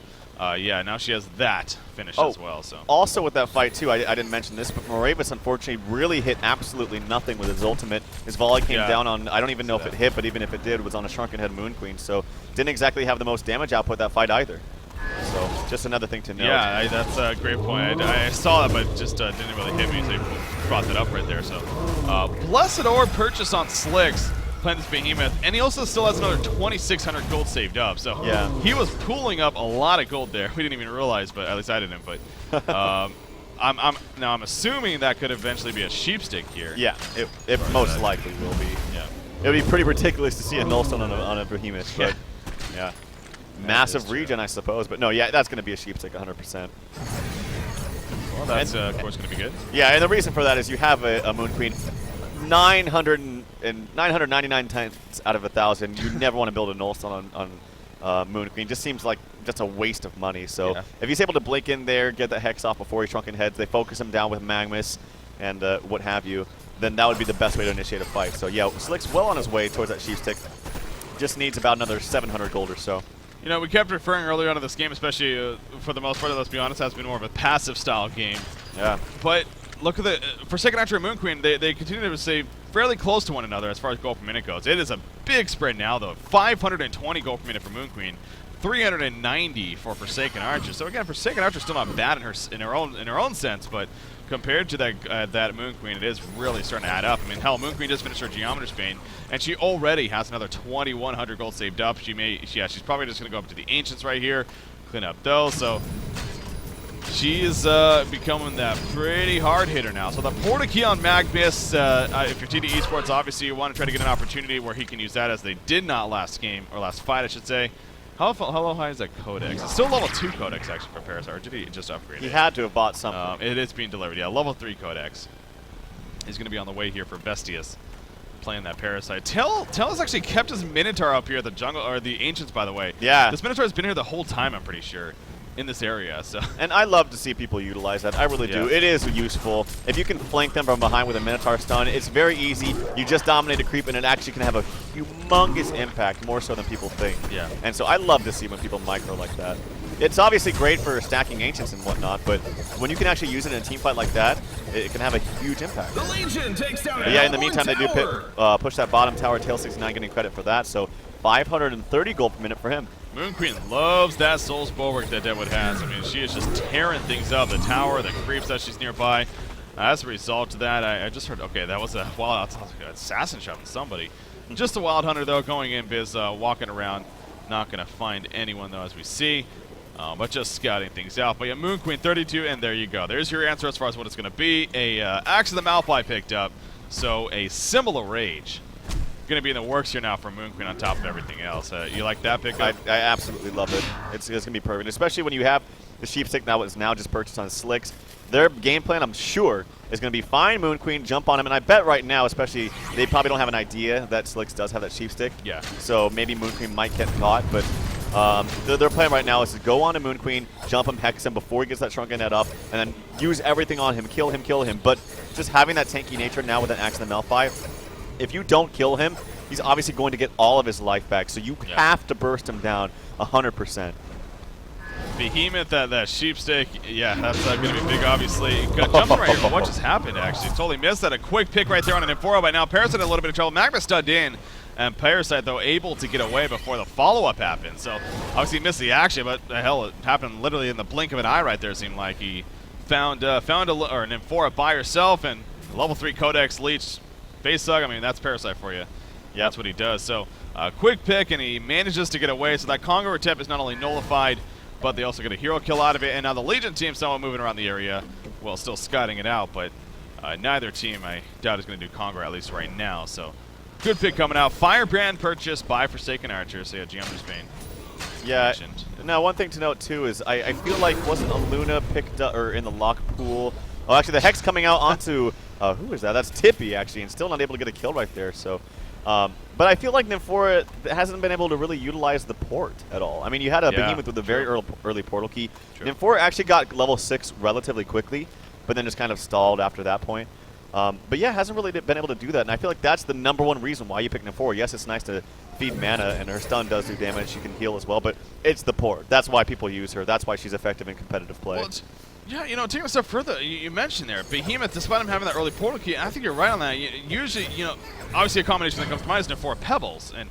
Yeah, now she has that finish as well. So also with that fight too, I didn't mention this, but Moravis unfortunately really hit absolutely nothing with his ultimate. His volley came down on, I don't even know if it hit, but even if it did, it was on a Shrunken Head Moon Queen. So didn't exactly have the most damage output that fight either. So just another thing to note. Yeah, that's a great point. I saw that, but just didn't really hit me, so you brought that up right there. So Blessed Orb purchase on Slicks. Playing this Behemoth, and he also still has another 2,600 gold saved up. So yeah, he was pooling up a lot of gold there. We didn't even realize, but at least I didn't. But I'm assuming that could eventually be a sheepstick here. Yeah, it most likely will be. Yeah, it would be pretty ridiculous to see a nullstone on a Behemoth. But yeah, massive regen, I suppose. But no, yeah, that's going to be a sheepstick 100%. Well, that's of course going to be good. Yeah, and the reason for that is you have a Moon Queen. 999 times out of 1,000, you never want to build a nullstone on Moon Queen. Just seems like just a waste of money. So if he's able to blink in there, get the Hex off before he Shrunken Heads, they focus him down with Magnus and what have you, then that would be the best way to initiate a fight. So yeah, Slick's well on his way towards that sheepstick. Just needs about another 700 gold or so. You know, we kept referring earlier on to this game, especially for the most part, let's be honest, has been more of a passive style game. Yeah. But look at the Forsaken Archer and Moon Queen, they continue to stay fairly close to one another as far as gold per minute goes. It is a big spread now, though. 520 gold per minute for Moon Queen, 390 for Forsaken Archer. So again, Forsaken Archer still not bad in her own sense, but compared to that Moon Queen, it is really starting to add up. I mean, hell, Moon Queen just finished her Geometer's Bane, and she already has another 2,100 gold saved up. She's probably just going to go up to the Ancients right here, clean up those. So she is becoming that pretty hard hitter now. So the porta key on Magnus, if you're TteS Esports, obviously you want to try to get an opportunity where he can use that, as they did not last game, or last fight, I should say. How high is that Codex? It's still level 2 Codex, actually, for Parasite. Or did he just upgrade it? He had to have bought something. It is being delivered, yeah. Level 3 Codex. He's going to be on the way here for Vestius, playing that Parasite. TteS actually kept his Minotaur up here at the jungle, or the Ancients, by the way. Yeah. This Minotaur has been here the whole time, I'm pretty sure. in this area. So. And I love to see people utilize that. I really do. Yeah. It is useful. If you can flank them from behind with a Minotaur stun, it's very easy. You just dominate a creep, and it actually can have a humongous impact, more so than people think. Yeah. And so I love to see when people micro like that. It's obviously great for stacking Ancients and whatnot, but when you can actually use it in a team fight like that, it can have a huge impact. The Legion takes down But yeah, in the meantime, they do push that bottom tower. TteS69 getting credit for that, so 530 gold per minute for him. Moon Queen loves that Soul's Bulwark that Deadwood has. I mean, she is just tearing things up. The tower, the creeps that she's nearby. As a result of that, I just heard, okay, that was a wild assassin shoving somebody. Just a Wild Hunter, though, going in, Biz, walking around. Not going to find anyone, though, as we see. But just scouting things out. But yeah, Moon Queen 32, and there you go. There's your answer as far as what it's going to be. A Axe of the Malphite picked up, so a similar rage. Going to be in the works here now for Moon Queen on top of everything else. You like that pickup? I absolutely love it. It's going to be perfect, especially when you have the Sheepstick now is now just purchased on Slicks. Their game plan, I'm sure, is going to be find Moon Queen, jump on him, and I bet right now, especially, they probably don't have an idea that Slicks does have that Sheepstick. Yeah. So maybe Moon Queen might get caught, but their plan right now is to go on to Moon Queen, jump him, hex him before he gets that Shrunken Head up, and then use everything on him, kill him. But just having that tanky nature now with an Axe and the Malphite, if you don't kill him, he's obviously going to get all of his life back. So you have to burst him down 100%. Behemoth, that Sheepstick, yeah, that's going to be big, obviously. Jumping right here. What just happened, actually? Totally missed that. A quick pick right there on an Inforo, but now Parasite in a little bit of trouble. Magma stunned in, and Parasite, though, able to get away before the follow-up happened. So, obviously missed the action, but hell, it happened literally in the blink of an eye right there, it seemed like. He found an Inforo by herself, and level 3 Codex Leech face hug. I mean, that's Parasite for you. Yeah, that's what he does. So, quick pick, and he manages to get away. So that Conqueror tip is not only nullified, but they also get a hero kill out of it. And now the Legion team somewhat moving around the area, well, still scouting it out, but neither team, I doubt, is going to do Conqueror, at least right now. So, good pick coming out. Firebrand purchased by Forsaken Archer. So, yeah, Geometer's Bane. Yeah. Now, one thing to note, too, is I feel like wasn't a Luna picked up, or in the lock pool. Oh, actually, the Hex coming out onto, who is that? That's Tippy, actually, and still not able to get a kill right there. So, but I feel like Nymphora hasn't been able to really utilize the port at all. I mean, you had a Behemoth with a very early portal key. True. Nymphora actually got level 6 relatively quickly, but then just kind of stalled after that point. But yeah, hasn't really been able to do that, and I feel like that's the #1 reason why you pick Nymphora. Yes, it's nice to feed mana, and her stun does do damage. She can heal as well, but it's the port. That's why people use her. That's why she's effective in competitive play. Well, yeah, you know, taking a step further, you mentioned there, Behemoth, despite him having that early portal key, I think you're right on that. Usually, you know, obviously a combination that comes to mind is Nymphora Pebbles, and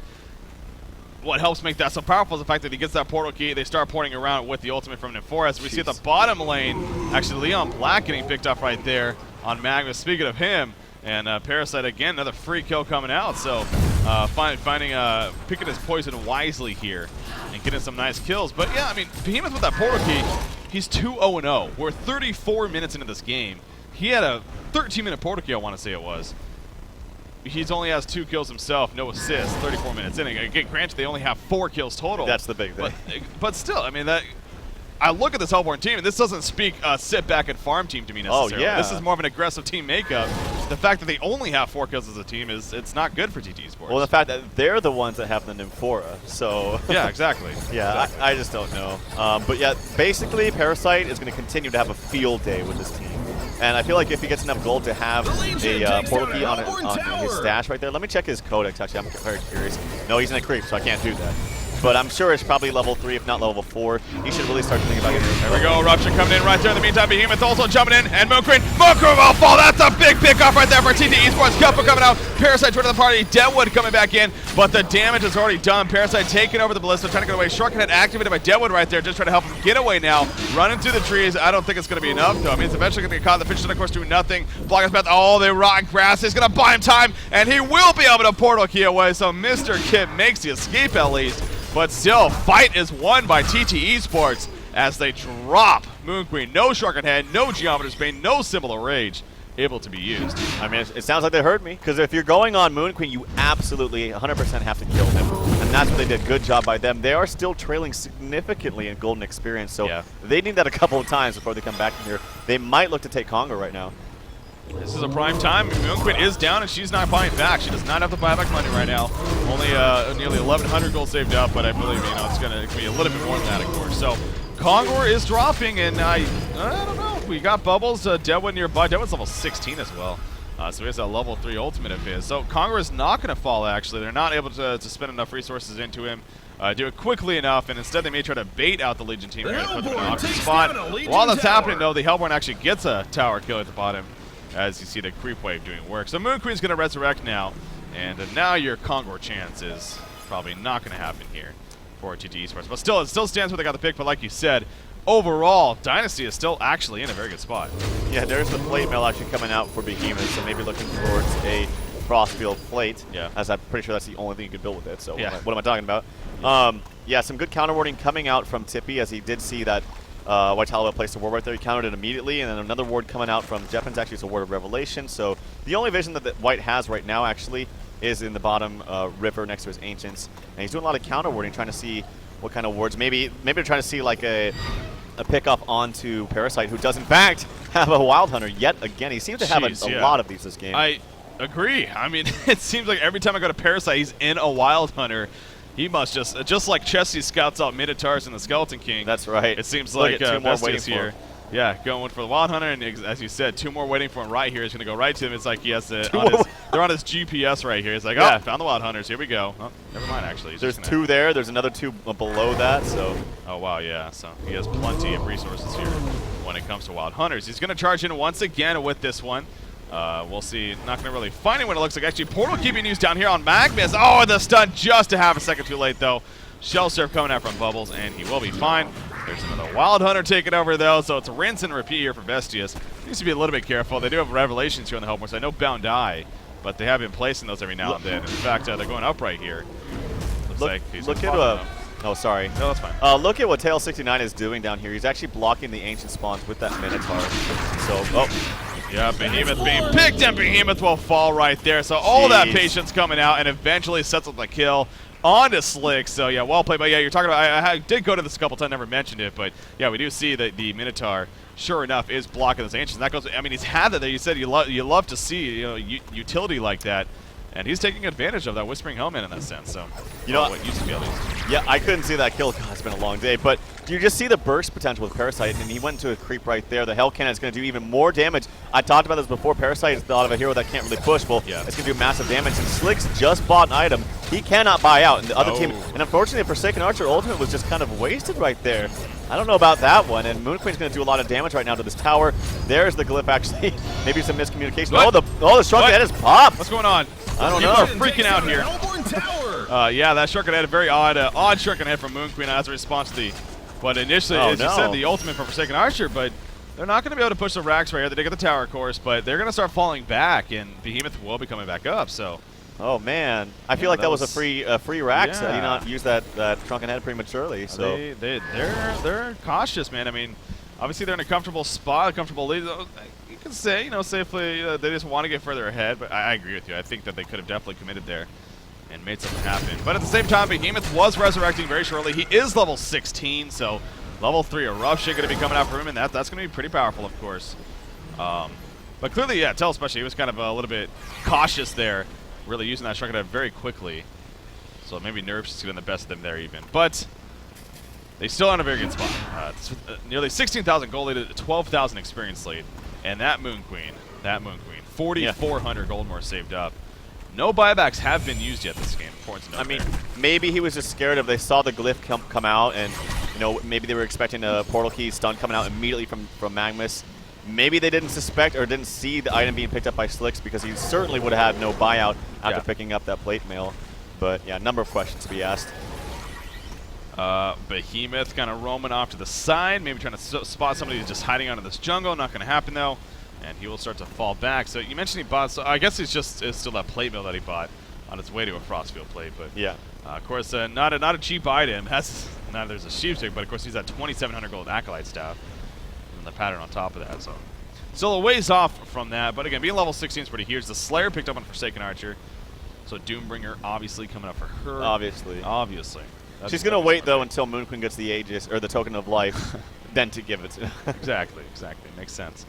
what helps make that so powerful is the fact that he gets that portal key, they start porting around with the ultimate from Nymphora. As we see at the bottom lane, actually Leon Black getting picked up right there on Magma. Speaking of him, and Parasite again, another free kill coming out, so picking his poison wisely here and getting some nice kills. But yeah, I mean, Behemoth with that portal key, he's 2-0-0. We're 34 minutes into this game. He had a 13-minute portal key, I want to say it was. He's only has 2 kills himself, no assists, 34 minutes in. Again, granted, they only have 4 kills total. That's the big thing. But still, I mean, I look at this Hellborn team, and this doesn't speak sit back and farm team to me necessarily. Oh, yeah. This is more of an aggressive team makeup. The fact that they only have 4 kills as a team it's not good for TT Sports. Well, the fact that they're the ones that have the Nymphora, so yeah, exactly. Yeah, exactly. I just don't know. But yeah, basically, Parasite is going to continue to have a field day with this team. And I feel like if he gets enough gold to have a portal key on his stash right there. Let me check his codex, actually. I'm very curious. No, he's in a creep, so I can't do that. But I'm sure it's probably level 3, if not level 4. He should really start thinking about getting. There we go, Eruption coming in right there. In the meantime, Behemoth also jumping in, and Moon Queen will fall. That's a big pickoff right there for TT Esports. Cuppa coming out, Parasite joining the party, Deadwood coming back in, but the damage is already done. Parasite taking over the Ballista, trying to get away. Shortcut activated by Deadwood right there, just trying to help him get away now. Running through the trees, I don't think it's going to be enough, though. I mean, it's eventually going to get caught. The fish, of course, doing nothing. Blocking his path. Oh, the rotten grass is going to buy him time, and he will be able to portal key away, so Mr. Kip makes the escape at least. But still, fight is won by TT Esports as they drop Moon Queen. No Shortcut Head, no Geometer's Bane, no Similar Rage able to be used. I mean, it sounds like they heard me, because if you're going on Moon Queen, you absolutely 100% have to kill him. And that's what they did. Good job by them. They are still trailing significantly in Golden Experience, so they need that a couple of times before they come back in here. They might look to take Congo right now. This is a prime time. Moon Queen is down, and she's not buying back. She does not have to buy back money right now. Only nearly 1,100 gold saved up, but I believe it's going to be a little bit more than that, of course. So Kongor is dropping, and I don't know. We got Bubbles, Deadwood nearby. Deadwood's level 16 as well. So he has a level 3 ultimate of his. So Kongor is not going to fall, actually. They're not able to spend enough resources into him. Do it quickly enough, and instead they may try to bait out the Legion team here to put them in an awkward spot. While that's happening, though, the Hellborn actually gets a tower kill at the bottom, as you see the creep wave doing work. So Moon Queen's going to resurrect now, and now your Kongor chance is probably not going to happen here for TteS Esports. But still, it still stands where they got the pick, but like you said, overall, Dynasty is still actually in a very good spot. Yeah, there's the plate mail actually coming out for Behemoth, so maybe looking towards a crossfield plate. Yeah. As I'm pretty sure that's the only thing you could build with it. So yeah. what am I talking about? Yeah, some good counter warding coming out from Tippy, as he did see that White Talibah placed a ward right there. He countered it immediately, and then another ward coming out from Jeppins. Actually, it's a ward of Revelation. So the only vision that White has right now actually is in the bottom river next to his Ancients, and he's doing a lot of counter warding, trying to see what kind of wards. Maybe they're trying to see like a pickup onto Parasite, who does in fact have a Wild Hunter yet again. He seems to have a lot of these this game. I agree. I mean, it seems like every time I go to Parasite, he's in a Wild Hunter. He must just like Chessie scouts out Minotaurs and the Skeleton King. That's right. It seems like two more waiting here. Yeah, going for the Wild Hunter, and as you said, 2 more waiting for him right here. He's going to go right to him. It's like he has to, they're on his GPS right here. It's like, oh, found the Wild Hunters. Here we go. Oh, never mind, actually. There's 2 there. There's another 2 below that. So. Oh, wow, yeah. So he has plenty of resources here when it comes to Wild Hunters. He's going to charge in once again with this one. We'll see. Not going to really find it what it looks like. Actually, Portal keeping used down here on Magmus. Oh, the stun just to have a second too late, though. Shell Surf coming out from Bubbles, and he will be fine. There's another Wild Hunter taking over, though, so it's a rinse and repeat here for Vestius. Needs to be a little bit careful. They do have Revelations here on the Hellborn, so I know Bound Eye, but they have been placing those every now and then. In fact, they're going up right here. Looks like he's look at oh, sorry. No, that's fine. Look at what TteS69 is doing down here. He's actually blocking the Ancient spawns with that Minotaur. So, yeah, Behemoth being picked, and Behemoth will fall right there. So all that patience coming out, and eventually sets up the kill onto Slick. So yeah, well played. But yeah, you're talking about, I did go to this a couple times, never mentioned it, but yeah, we do see that the Minotaur, sure enough, is blocking those Ancients. And that goes, I mean, he's had that there. You said you love to see, utility like that. And he's taking advantage of that Whispering Helmet in that sense. So, what used to be at least. Yeah, I couldn't see that kill. God, it's been a long day. But you just see the burst potential with Parasite, and he went to a creep right there. The Hell Cannon is going to do even more damage. I talked about this before. Parasite is a lot of a hero that can't really push. Well, it's going to do massive damage. And Slick's just bought an item. He cannot buy out. And the other team, and unfortunately, Forsaken Archer Ultimate was just kind of wasted right there. I don't know about that one. And Moon Queen's going to do a lot of damage right now to this tower. There's the glyph, actually. Maybe some miscommunication. What? The Shrunken Head is popped. What's going on? I don't know. People are freaking out here. Yeah, that Shrunken Head, a very odd Shrunken Head from Moon Queen as a response to the, but initially, as you said, the ultimate from Forsaken Archer, but they're not going to be able to push the racks right here. They did get the tower, of course, but they're going to start falling back, and Behemoth will be coming back up, so. Oh, man. I feel like that was a free rack, so I did not use that Shrunken Head prematurely, so. They're cautious, man. I mean, obviously they're in a comfortable spot, a comfortable lead. You can say, safely they just want to get further ahead, but I agree with you. I think that they could have definitely committed there and made something happen. But at the same time, Behemoth was resurrecting very shortly. He is level 16, so level 3 eruption going to be coming out for him, and that's going to be pretty powerful, of course. But clearly, yeah, TteS especially, he was kind of a little bit cautious there, really using that Shrunken Head very quickly. So maybe Nerves is getting the best of them there even. But they still are in a very good spot. Nearly 16,000 gold lead, 12,000 experience lead. And that Moon Queen, 4,400 gold more saved up. No buybacks have been used yet this game. I mean, maybe he was just scared of, they saw the glyph come out, and maybe they were expecting a portal key stun coming out immediately from Magmus. Maybe they didn't suspect or didn't see the item being picked up by Slicks, because he certainly would have had no buyout after picking up that plate mail. But yeah, a number of questions to be asked. Behemoth kind of roaming off to the side, maybe trying to spot somebody who's just hiding under this jungle. Not going to happen, though. And he will start to fall back. So you mentioned he bought, so I guess it's still that plate mill that he bought on its way to a Frostfield plate. But yeah, of course, not a cheap item. Now there's a sheepstick, but of course he's at 2,700 gold Acolyte staff. And the pattern on top of that. So still a ways off from that. But again, being level 16 is pretty huge. The Slayer picked up on Forsaken Archer. So Doombringer obviously coming up for her. Obviously. She's going to wait, though, until Moon Queen gets the Aegis, or the Token of Life, then to give it to her. Exactly. Makes sense.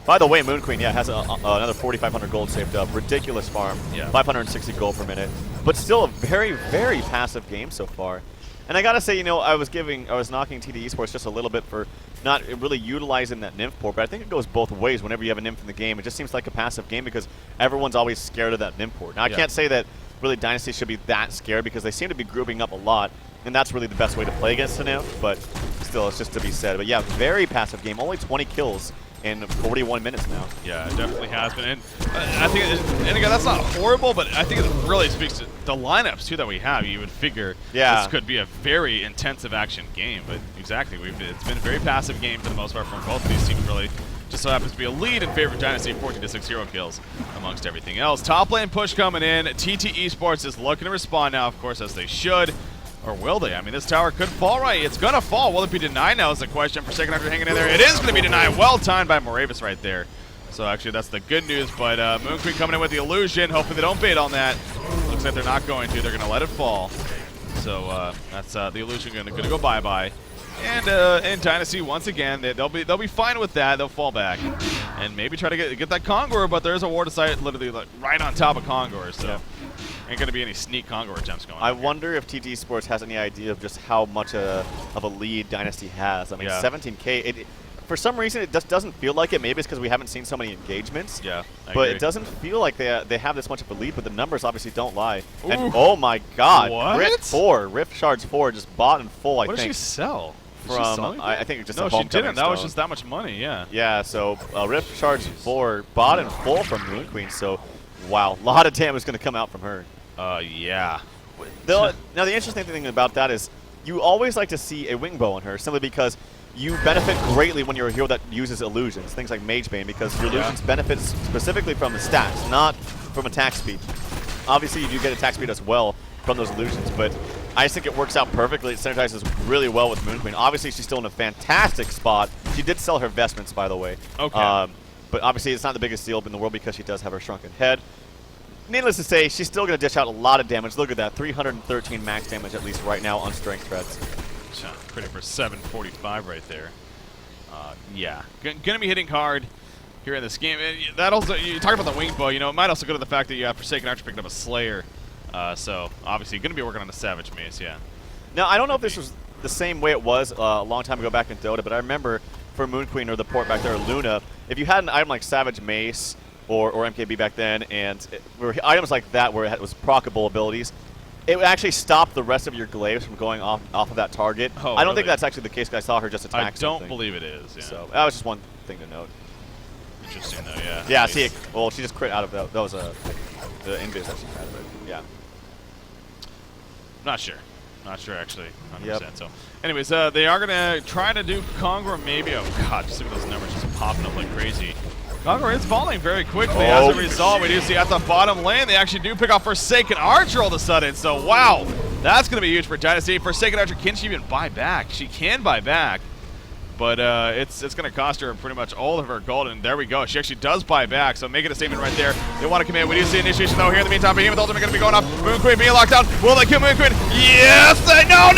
By the way, Moon Queen, has another 4,500 gold saved up. Ridiculous farm. 560 gold per minute. But still a very, very passive game so far. And I gotta say, you know, I was knocking TteS Esports just a little bit for not really utilizing that nymph port, but I think it goes both ways whenever you have a nymph in the game. It just seems like a passive game because everyone's always scared of that nymph port. Now, I can't say that really Dynasty should be that scared because they seem to be grouping up a lot, and that's really the best way to play against a nymph, but still, it's just to be said. But yeah, very passive game, only 20 kills in 41 minutes now. Yeah, it definitely has been. And I think, and again, that's not horrible, but I think it really speaks to the lineups, too, that we have. You would figure this could be a very intensive action game, but exactly, it's been a very passive game for the most part from both of these teams, really. Just so happens to be a lead in favor of Dynasty, 14-6 hero kills amongst everything else. Top lane push coming in. TteS Esports is looking to respond now, of course, as they should. Or will they? I mean, this tower could fall right. It's going to fall. Will it be denied now is the question. Forsaken after hanging in there. It is going to be denied. Well timed by Moravis right there. So actually, that's the good news. But Moon Queen coming in with the illusion. Hopefully they don't bait on that. Looks like they're not going to. They're going to let it fall. So that's the illusion going to go bye-bye. And in Dynasty, once again, they'll be fine with that. They'll fall back and maybe try to get that Kongor, but there's a ward site literally like right on top of Kongor, so ain't going to be any sneak Kongor attempts going on. I wonder if TteS Esports has any idea of just how much of a lead Dynasty has. I mean, 17K. For some reason, it just doesn't feel like it. Maybe it's because we haven't seen so many engagements. Yeah, but it doesn't feel like they have this much of a lead, but the numbers obviously don't lie. And oh my god, what? Rift Shards 4 just bought in full, I think. What did she sell? From I think just no, a she homecoming didn't. That was just that much money. Yeah. Yeah. So Rift Shards 4 bought in full from Moon Queen. So wow, a lot of damage going to come out from her. Yeah. Now the interesting thing about that is you always like to see a wing bow on her simply because you benefit greatly when you're a hero that uses illusions, things like Mage Bane, because your illusions benefit specifically from the stats, not from attack speed. Obviously, you do get attack speed as well from those illusions, but I just think it works out perfectly. It synergizes really well with Moon Queen. Obviously, she's still in a fantastic spot. She did sell her vestments, by the way. Okay. But obviously, it's not the biggest deal in the world because she does have her shrunken head. Needless to say, she's still going to dish out a lot of damage. Look at that, 313 max damage at least right now on strength threads. Credit for 745 right there. Yeah, gonna be hitting hard here in this game. That also, you talk about the wing bow. You know, it might also go to the fact that you have Forsaken Archer picking up a Slayer. So obviously, gonna be working on the Savage Mace. Yeah. Now I don't know if this was the same way it was a long time ago back in Dota, but I remember for Moon Queen or the port back there, Luna, if you had an item like Savage Mace or MKB back then, and items like that where it was proccable abilities, it would actually stop the rest of your glaives from going off of that target. Oh, I don't think that's actually the case because I saw her just attack I don't something. believe it is. Yeah. So that was just one thing to note. Interesting though. Yeah. Yeah. Nice. See, well, she just crit out of that. That was the invis that she had, but yeah. Not sure. Not sure actually. 100%. Yep. So, anyways, they are gonna try to do Kongor maybe. Oh god, just look at those numbers just popping up like crazy. Kongor is falling very quickly as a result. We do see at the bottom lane, they actually do pick off Forsaken Archer all of a sudden. So, wow, that's going to be huge for Dynasty. Forsaken Archer, can she even buy back? She can buy back, but it's going to cost her pretty much all of her gold, and there we go. She actually does buy back, so making a statement right there. They want to commit. We do see initiation, though, here in the meantime. Behemoth ultimate going to be going off. Moon Queen being locked down. Will they kill Moon Queen? Yes! No!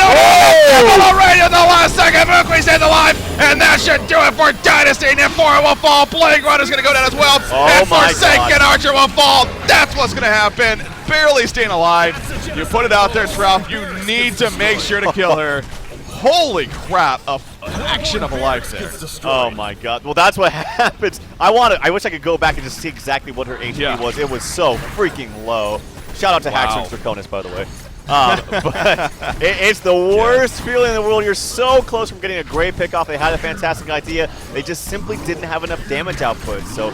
Already in the last second, Moon Queen stays alive, and that should do it for Dynasty. N4 will fall. Plague Runner's going to go down as well, and Forsaken Archer will fall. That's what's going to happen. Barely staying alive. You put it out there, Trout. You need to make sure to kill her. Holy crap, a fraction of a life there. Oh my god. Well, that's what happens. I wish I could go back and just see exactly what her HP was. It was so freaking low. Shout out to Haxor's Draconis, by the way. But it's the worst feeling in the world. You're so close from getting a great pick off. They had a fantastic idea. They just simply didn't have enough damage output. So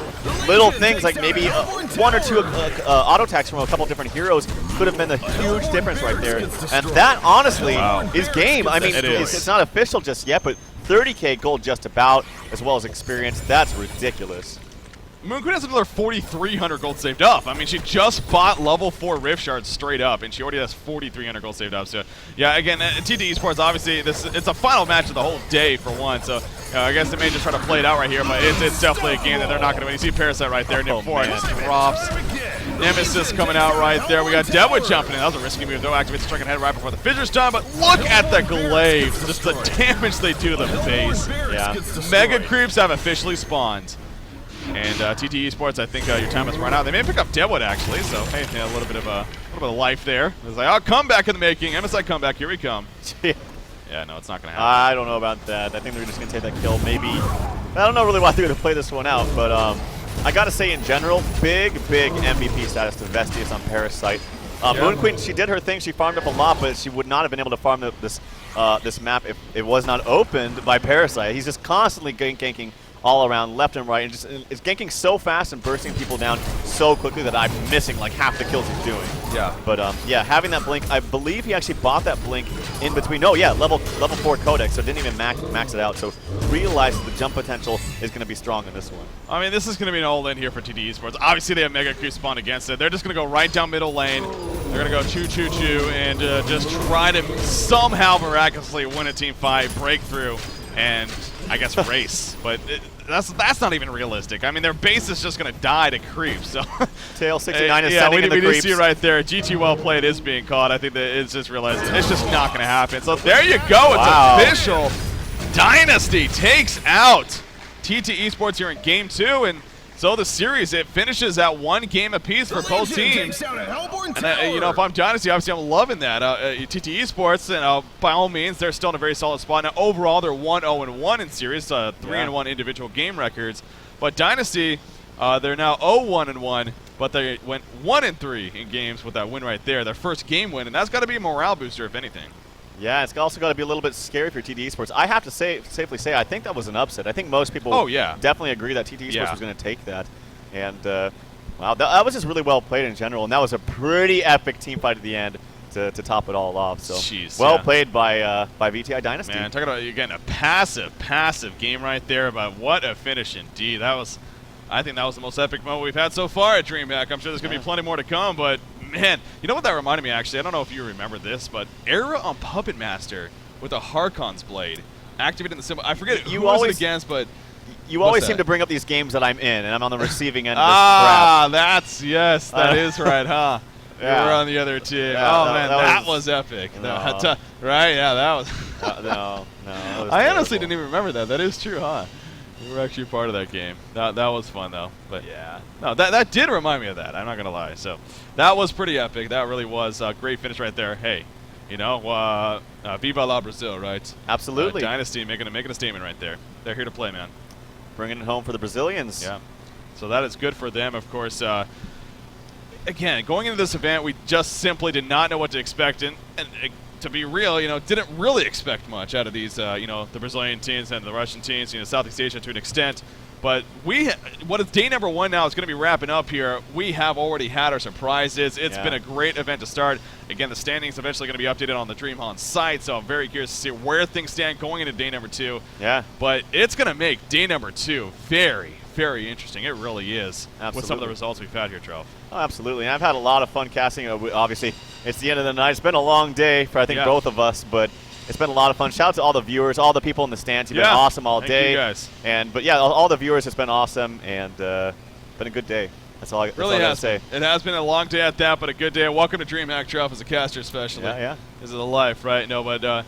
little things like maybe one or two auto attacks from a couple different heroes could have been a huge difference right there. And that, honestly, is game. I mean, it's not official just yet, but 30K gold just about, as well as experience. That's ridiculous. Moon Queen has another 4,300 gold saved up. I mean, she just bought level 4 Rift Shards straight up, and she already has 4,300 gold saved up. So, yeah, again, TteS Esports, obviously, it's a final match of the whole day for one. So, I guess they may just try to play it out right here, but it's definitely a game that they're not going to win. You see Parasite right there, N4 just drops. Nemesis coming out right there. We got Deadwood jumping in. That was a risky move, though. Activates the striking head right before the Fissure's done, but look at the glaives. Just the damage they do to the face. Yeah. Mega Creeps have officially spawned. And TTE Sports, I think your time has run out. They may pick up Deadwood, actually, so hey, a little bit of life there. It's like, oh, comeback in the making. MSI comeback, here we come. Yeah, no, it's not going to happen. I don't know about that. I think they're just going to take that kill, maybe. I don't know really why they're going to play this one out, but I got to say, in general, big MVP status to Vestius on Parasite. Moon Queen, she did her thing. She farmed up a lot, but she would not have been able to farm this map if it was not opened by Parasite. He's just constantly ganking all around, left and right, and just is ganking so fast and bursting people down so quickly that I'm missing like half the kills he's doing. Yeah. But yeah, having that blink, I believe he actually bought that blink in between. No, yeah, level 4 codex, so didn't even max it out. So realized the jump potential is going to be strong in this one. I mean, this is going to be an all-in here for TTE Sports. Obviously, they have Mega Creep spawn against it. They're just going to go right down middle lane. They're going to go choo-choo-choo and just try to somehow miraculously win a team fight, breakthrough, and I guess race. But that's not even realistic. I mean, their base is just going to die to creep. So Tail 69 is sending in the we creeps. do see right there. GT well played is being caught. I think that it's just realizing it's just not going to happen. So there you go. It's official. Dynasty takes out TTE Sports here in Game 2, and so the series, it finishes at 1 game apiece for both teams. And you know, if I'm Dynasty, obviously I'm loving that. TTE Sports, by all means, they're still in a very solid spot. Now, overall, they're 1-0-1 in series, 3-1 individual game records. But Dynasty, they're now 0-1-1, but they went 1-3 in games with that win right there, their first game win, and that's got to be a morale booster, if anything. Yeah, it's also got to be a little bit scary for TTE Sports. I have to safely say, I think that was an upset. I think most people definitely agree that TTE Sports was going to take that. And, wow, that was just really well played in general. And that was a pretty epic team fight at the end to top it all off. So, well played by VTI Dynasty. Man, talking about, again, a passive game right there, but what a finish indeed. I think that was the most epic moment we've had so far at DreamHack. I'm sure there's going to be plenty more to come, but man, you know what that reminded me, actually? I don't know if you remember this, but Era on Puppet Master with a Harkon's blade activating the symbol. I forget who was it against, but you always seem to bring up these games that I'm in, and I'm on the receiving end of this crap. That is right, huh? Yeah. You were on the other team. Yeah, that was epic. No. Right? Yeah, that was. No. I honestly didn't even remember that. That is true, huh? We were actually part of that game. That was fun, though. But yeah. No, that did remind me of that. I'm not going to lie. So that was pretty epic. That really was a great finish right there. Hey, you know, Viva la Brazil, right? Absolutely. Dynasty making a statement right there. They're here to play, man. Bringing it home for the Brazilians. Yeah. So that is good for them, of course. Again, going into this event, we just simply did not know what to expect. And to be real, you know, didn't really expect much out of these, you know, the Brazilian teams and the Russian teams, you know, Southeast Asia to an extent. But what is day number 1 now is going to be wrapping up here. We have already had our surprises. It's been a great event to start. Again, the standings eventually going to be updated on the DreamHack site, so I'm very curious to see where things stand going into day number 2. Yeah. But it's going to make day number 2 very, very interesting. It really is. Absolutely. With some of the results we've had here, Trev. Oh, absolutely. And I've had a lot of fun casting. Obviously, it's the end of the night. It's been a long day for, I think, both of us, but it's been a lot of fun. Shout out to all the viewers, all the people in the stands. You've been awesome all day. Thank you guys. But yeah, all the viewers, it's been awesome and been a good day. That's all I gotta say. It has been a long day at that, but a good day. Welcome to DreamHack, Trev, as a caster especially. Yeah. This is the life, right? No, but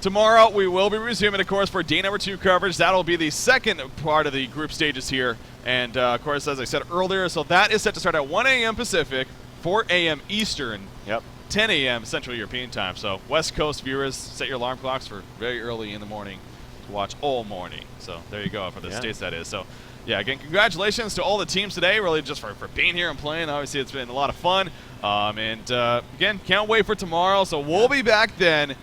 tomorrow we will be resuming, of course, for day number 2 coverage. That'll be the second part of the group stages here. And, of course, as I said earlier, so that is set to start at 1 a.m. Pacific, 4 a.m. Eastern, 10 a.m. Central European time. So West Coast viewers, set your alarm clocks for very early in the morning to watch all morning. So there you go for the states that is. So, yeah, again, congratulations to all the teams today, really just for being here and playing. Obviously, it's been a lot of fun. Again, can't wait for tomorrow. So we'll be back then.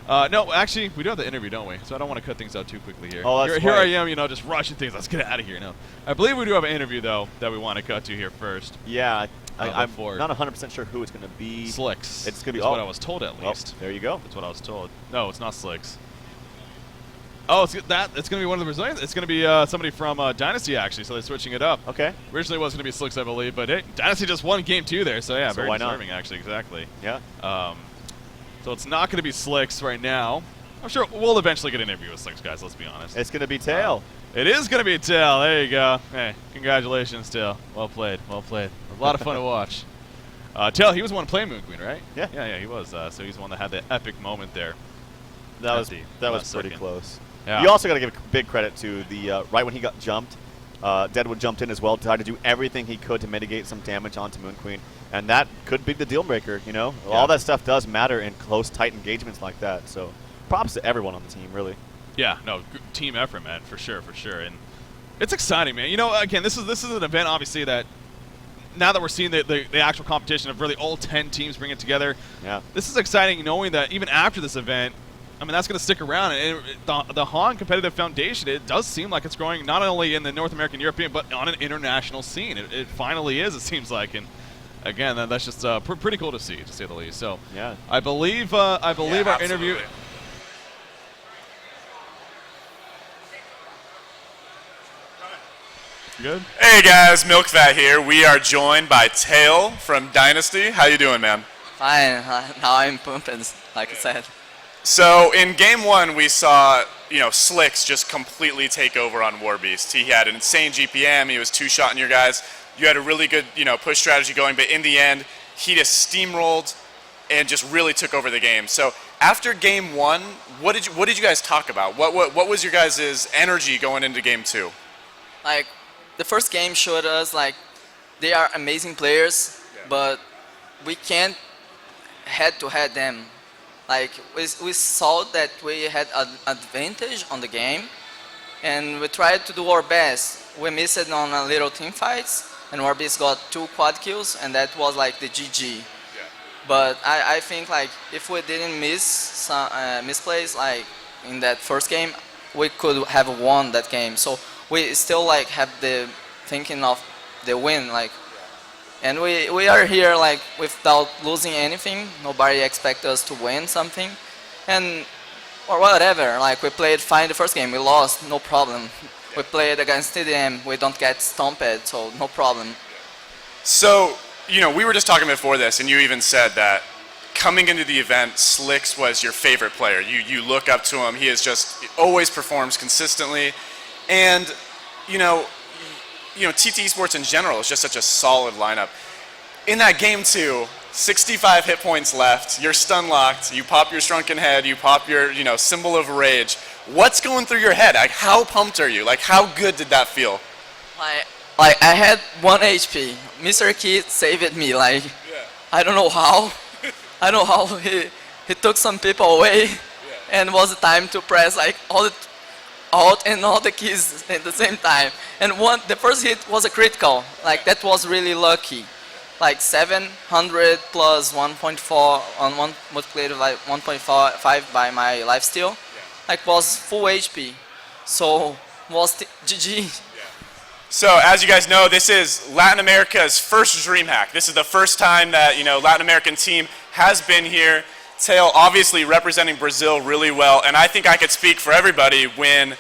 No, actually, we do have the interview, don't we? So I don't want to cut things out too quickly here. Oh, that's here I am, you know, just rushing things. Let's get out of here. No, I believe we do have an interview, though, that we want to cut to here first. Yeah, I'm not 100% sure who it's going to be. Slicks. It's going to be what I was told, at least. There you go. That's what I was told. No, it's not Slicks. Oh, it's going to be one of the Brazilians. It's going to be somebody from Dynasty, actually, so they're switching it up. Okay. Originally it was going to be Slicks, I believe, but hey, Dynasty just won game 2 there, so yeah, so very why deserving, not? actually, exactly. Yeah. So it's not going to be Slicks right now. I'm sure we'll eventually get an interview with Slicks, guys, let's be honest. It's going to be Tail. It is going to be Tail. There you go. Hey, congratulations, Tail. Well played. Well played. A lot of fun to watch. Tail, he was the one playing Moon Queen, right? Yeah, he was. So he's the one that had the epic moment there. That was pretty close. Yeah. You also got to give big credit to the right when he got jumped. Deadwood jumped in as well, tried to do everything he could to mitigate some damage onto Moon Queen, and that could be the deal breaker, you know? Yeah. All that stuff does matter in close, tight engagements like that, so props to everyone on the team, really. Yeah, no, team effort, man, for sure, and it's exciting, man. You know, again, this is an event, obviously, that now that we're seeing the actual competition of really all 10 teams bring it together, this is exciting knowing that even after this event, I mean, that's going to stick around. And the Han competitive foundation, it does seem like it's growing not only in the North American, European, but on an international scene. It finally is, it seems like. And again, that's just pretty cool to see the least. So yeah. I believe our interview. Good. Hey guys, MilkFat here. We are joined by Tail from Dynasty. How you doing, man? Fine. Now I'm pumping, like I said. So in game one, we saw Slicks just completely take over on Warbeast. He had an insane GPM. He was two-shotting your guys. You had a really good push strategy going, but in the end, he just steamrolled and just really took over the game. So after game one, what did you guys talk about? What was your guys' energy going into game two? Like, the first game showed us like they are amazing players, but we can't head-to-head them. Like we saw that we had an advantage on the game, and we tried to do our best. We missed it on a little team fights, and Warbeast got 2 quad kills, and that was like the GG. Yeah. But I think like if we didn't miss some misplays like in that first game, we could have won that game. So we still like have the thinking of the win, like, and we are here like without losing anything. Nobody expects us to win something, and or whatever. Like we played fine the first game, we lost, no problem. We played against TDM, we don't get stomped, so no problem. So we were just talking before this, and you even said that coming into the event, Slicks was your favorite player. You look up to him. He is just always performs consistently. And, TT Esports in general is just such a solid lineup. In that game two, 65 hit points left, you're stun locked, you pop your shrunken head, you pop your, symbol of rage. What's going through your head? Like, how pumped are you? Like, how good did that feel? Like I had 1 HP. Mr. Kid saved me. Like, I don't know how. I don't know how he took some people away, and it was the time to press like all the alt and all the keys at the same time. And the first hit was a critical. Like that was really lucky. Like 700 plus 1.4 on one multiplied by 1.5 by my lifesteal. Like was full HP. So was GG. So as you guys know, this is Latin America's first DreamHack. This is the first time that Latin American team has been here. Tail obviously representing Brazil really well, and I think I could speak for everybody when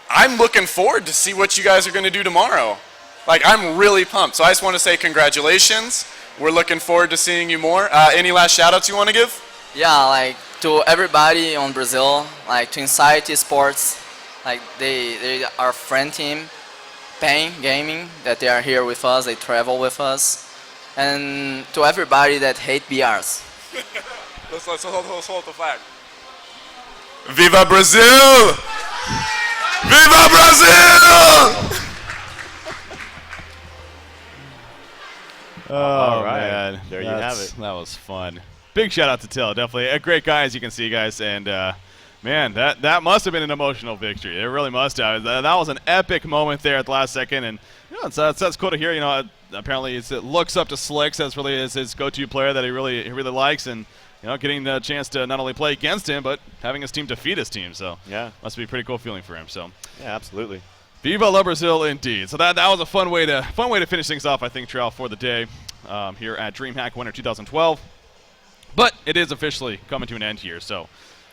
I'm looking forward to see what you guys are going to do tomorrow. Like, I'm really pumped. So I just want to say congratulations. We're looking forward to seeing you more. Any last shout-outs you want to give? Yeah, like to everybody on Brazil, like to Insight Esports, like they are friend team, Pain Gaming, that they are here with us, they travel with us, and to everybody that hate BRs. Let's hold the flag. Viva Brazil! Viva Brazil! Oh, right. man. There you have it. That was fun. Big shout out to Till. Definitely a great guy, as you can see, guys. And, man, that must have been an emotional victory. It really must have. That was an epic moment there at the last second. And, that's cool to hear. Apparently it looks up to Slicks as really his go-to player that he really likes. And, getting the chance to not only play against him, but having his team defeat his team. So, yeah, must be a pretty cool feeling for him. So, yeah, absolutely. Viva la Brazil, indeed. So that was a fun way to finish things off, I think, Trail, for the day here at DreamHack Winter 2012. But it is officially coming to an end here. So,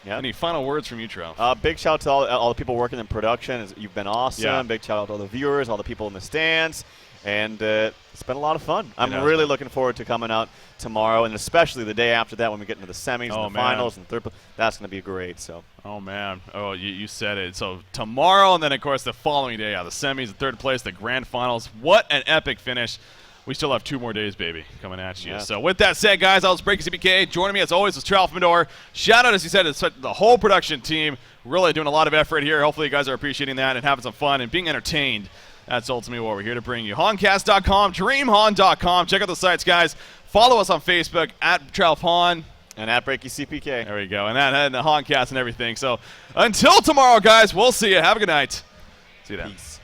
any final words from you, Trail? Big shout out to all the people working in production. You've been awesome. Yeah. Big shout out to all the viewers, all the people in the stands. And it's been a lot of fun. I'm really looking forward to coming out tomorrow, and especially the day after that when we get into the semis and the finals and third. That's going to be great. So. Oh, man. Oh, you said it. So tomorrow, and then, of course, the following day, the semis, the third place, the grand finals. What an epic finish. We still have 2 more days, baby, coming at you. Yeah. So with that said, guys, I was Breaking CBK. Joining me, as always, was Trail Fedor. Shout out, as you said, to the whole production team. Really doing a lot of effort here. Hopefully you guys are appreciating that and having some fun and being entertained That's Ultimate War. We're here to bring you Honcast.com, DreamHon.com. Check out the sites, guys. Follow us on Facebook at TrealFon. And at Breaky CPK. There we go. And the Honcast and everything. So until tomorrow, guys, we'll see you. Have a good night. See you then. Peace.